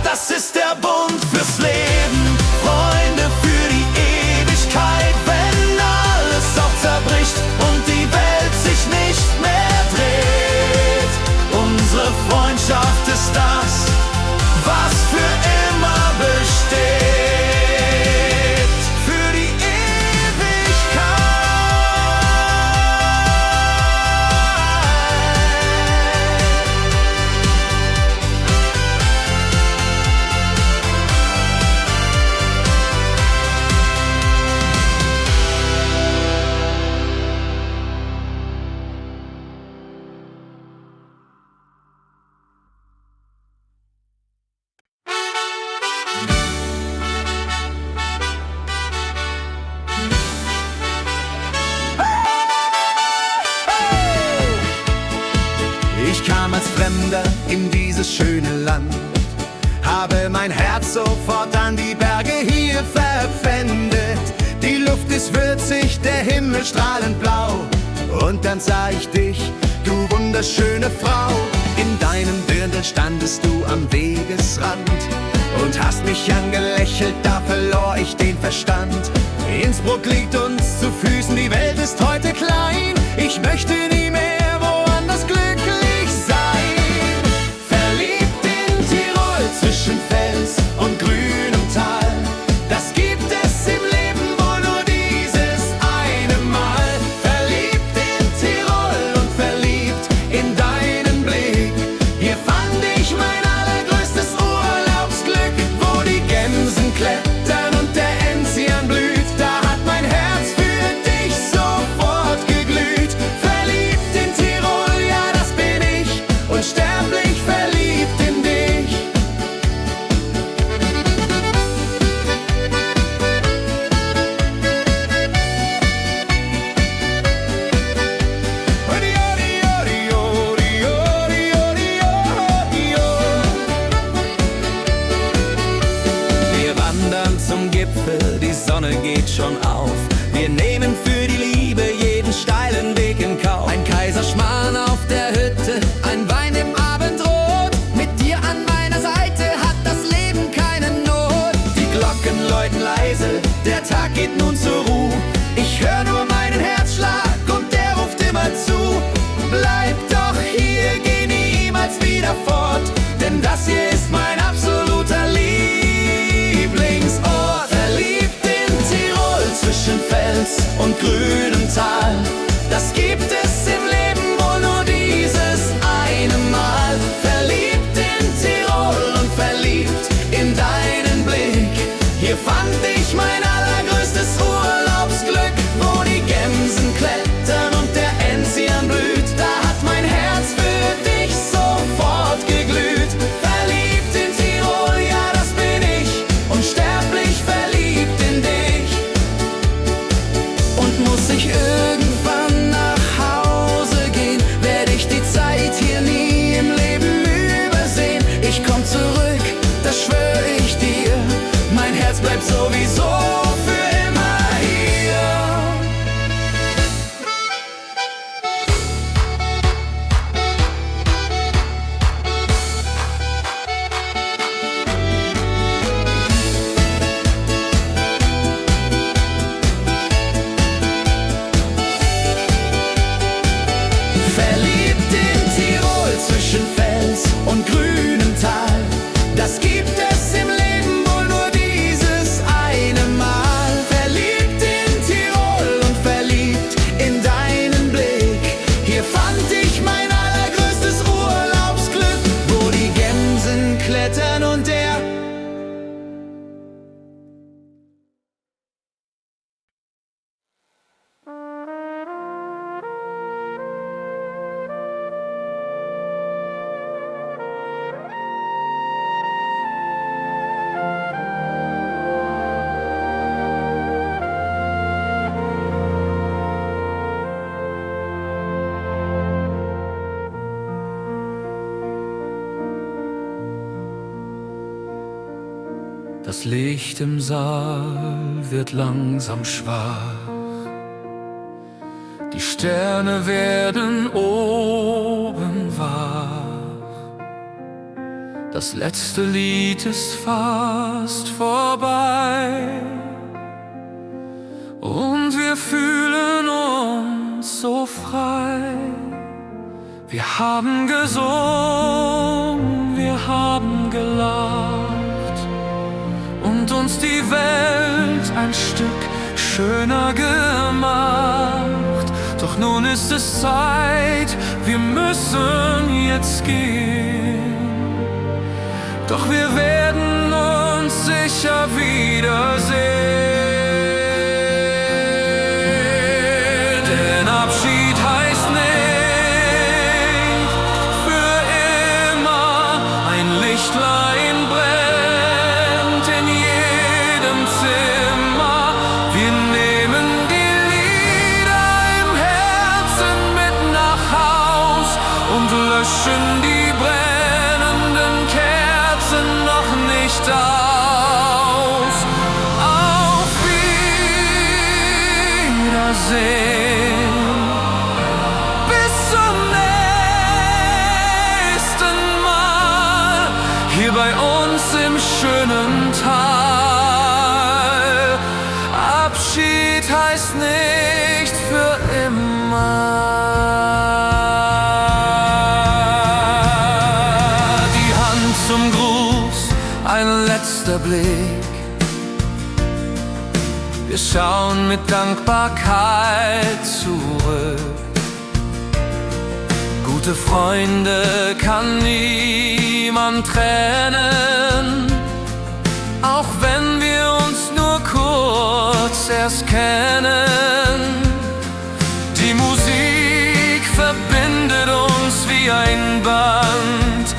Das ist der Bund fürs Leben, Freunde für die Ewigkeit. Wenn alles auch zerbricht und die Welt sich nicht mehr dreht, unsere Freundschaft ist das, was für immer besteht. Für die Ewigkeit. wandern in dieses schöne Land. Habe mein Herz sofort an die Berge hier verpfändet. Die Luft ist würzig, der Himmel strahlend blau. Und dann sah ich dich, du wunderschöne Frau. In deinem Dirndl standest du am Wegesrand und hast mich angelächelt, da verlor ich den Verstand. Innsbruck liegt uns zu Füßen, die Welt ist heute klein. Ich möchte nie mehr woanders glücklich sein. Verliebt in Tirol zwischen Fels und grünem Tal. Das gibt es im Leben wohl nur dieses eine Mal. Verliebt in Tirol und verliebt in deinen Blick. Hier fand ich mein allergrößtes Urlaubsglück, wo die Gämsen klettern und der Enzian blüht. Da hat mein Herz für dich sofort geglüht. Verliebt in Tirol, ja das bin ich, unsterblich verliebt in dich. Wir wandern zum Gipfel, die Sonne geht schon auf. Wir nehmen für die Liebe jeden steilen Weg in Kauf. Ein Kaiserschmarrn auf der Hütte, ein Wein im Abendrot. Mit dir an meiner Seite hat das Leben keine Not. Die Glocken läuten leise, der Tag geht nun zur Ruhe. Ich höre nur meinen Herzschlag und der ruft immer zu. Bleib doch hier, geh niemals wieder fort, denn das hier ist mein absoluter Lieblingsort. Verliebt in Tirol zwischen Fels und grünem Tal. Das gibt es im Leben wohl nur dieses eine Mal. Verliebt in Tirol und verliebt in deinen Blick. Hier fand ich mein allergrößtes Urlaubsglück, wo die Gämsen klettern und der Enzian blüht. Da hat mein Herz für dich sofort geglüht. Verliebt in Tirol, ja das bin ich, unsterblich verliebt in dich. Und muss ich irgendwann nach Hause gehen, werde ich die Zeit hier nie im Leben übersehen. Ich komm zurück, das schwöre ich dir, mein Herz bleibt sowieso für immer hier. Verliebt in Tirol zwischen Fels und grünem Tal. Das gibt es im Leben wohl nur dieses eine Mal. Verliebt in Tirol und verliebt in deinen Blick. Hier fand ich mein allergrößtes Urlaubsglück, wo die Gämsen klettern und der Das Licht im Saal wird langsam schwach. Die Sterne werden oben wach. Das letzte Lied ist fast vorbei. Und wir fühlen uns so frei. Wir haben gesungen, wir haben gelacht und uns die Welt ein Stück schöner gemacht. Doch nun ist es Zeit, wir müssen jetzt gehen. Doch wir werden uns sicher wiedersehen. Denn Abschied heißt nicht für immer. Ein Lichtlein brennt in jedem Zimmer. Wir nehmen die Lieder im Herzen mit nach Haus und löschen die Brände Wiedersehen. Bis zum nächsten Mal hier bei uns im schönen Tal. Abschied heißt nicht für immer. Die Hand zum Gruß, ein letzter Blick. Wir schauen mit Dankbarkeit zurück. Gute Freunde kann niemand trennen, auch wenn wir uns nur kurz erst kennen. Die Musik verbindet uns wie ein Band,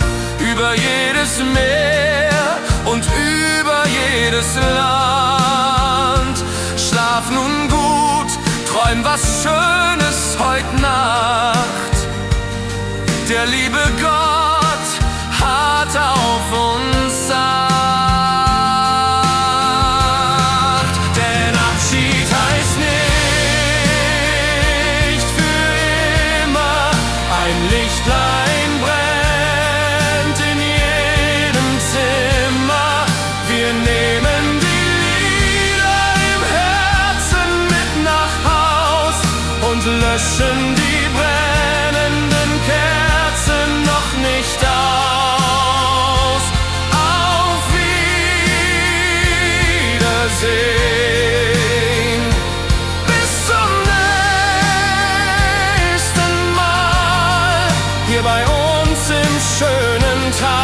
über jedes Meer und über jedes Land. Schlaf nun gut, träum was Schönes heut Nacht. Der liebe Gott hat auf uns Acht. Denn Abschied heißt nicht für immer. Ein Lichtlein brennt in jedem Zimmer. Wir nehmen die Lieder im Herzen mit nach Haus und löschen die brennenden Kerzen noch nicht aus. Auf Wiedersehen. Bis zum nächsten Mal hier bei uns im schönen Tal.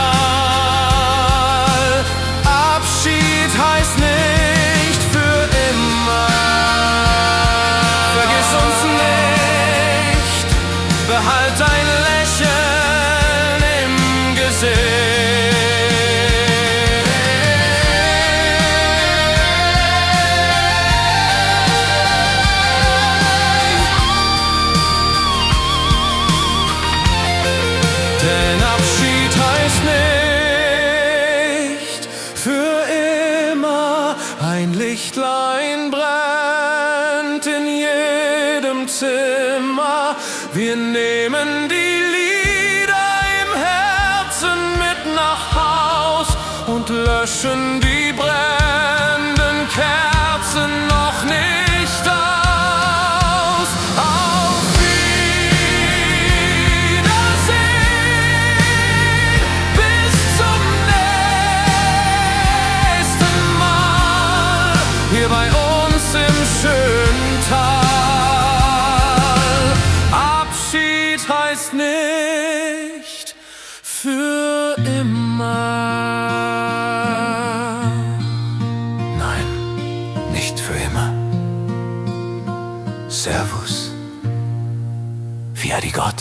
Abschied heißt nicht für immer. Vergiss uns nicht, behalt dein Lächeln im Gesicht. Denn Abschied heißt nicht für immer. Ein Lichtlein brennt in jedem Zimmer. Wir nehmen die Lieder im Herzen mit nach Haus und löschen die brennenden Kerzen noch nicht aus. Auf Wiedersehen. Bis zum nächsten Mal hier bei uns im schönen Tal. Abschied heißt nicht für immer. Nein, nicht für immer. Servus. Fiat Gott.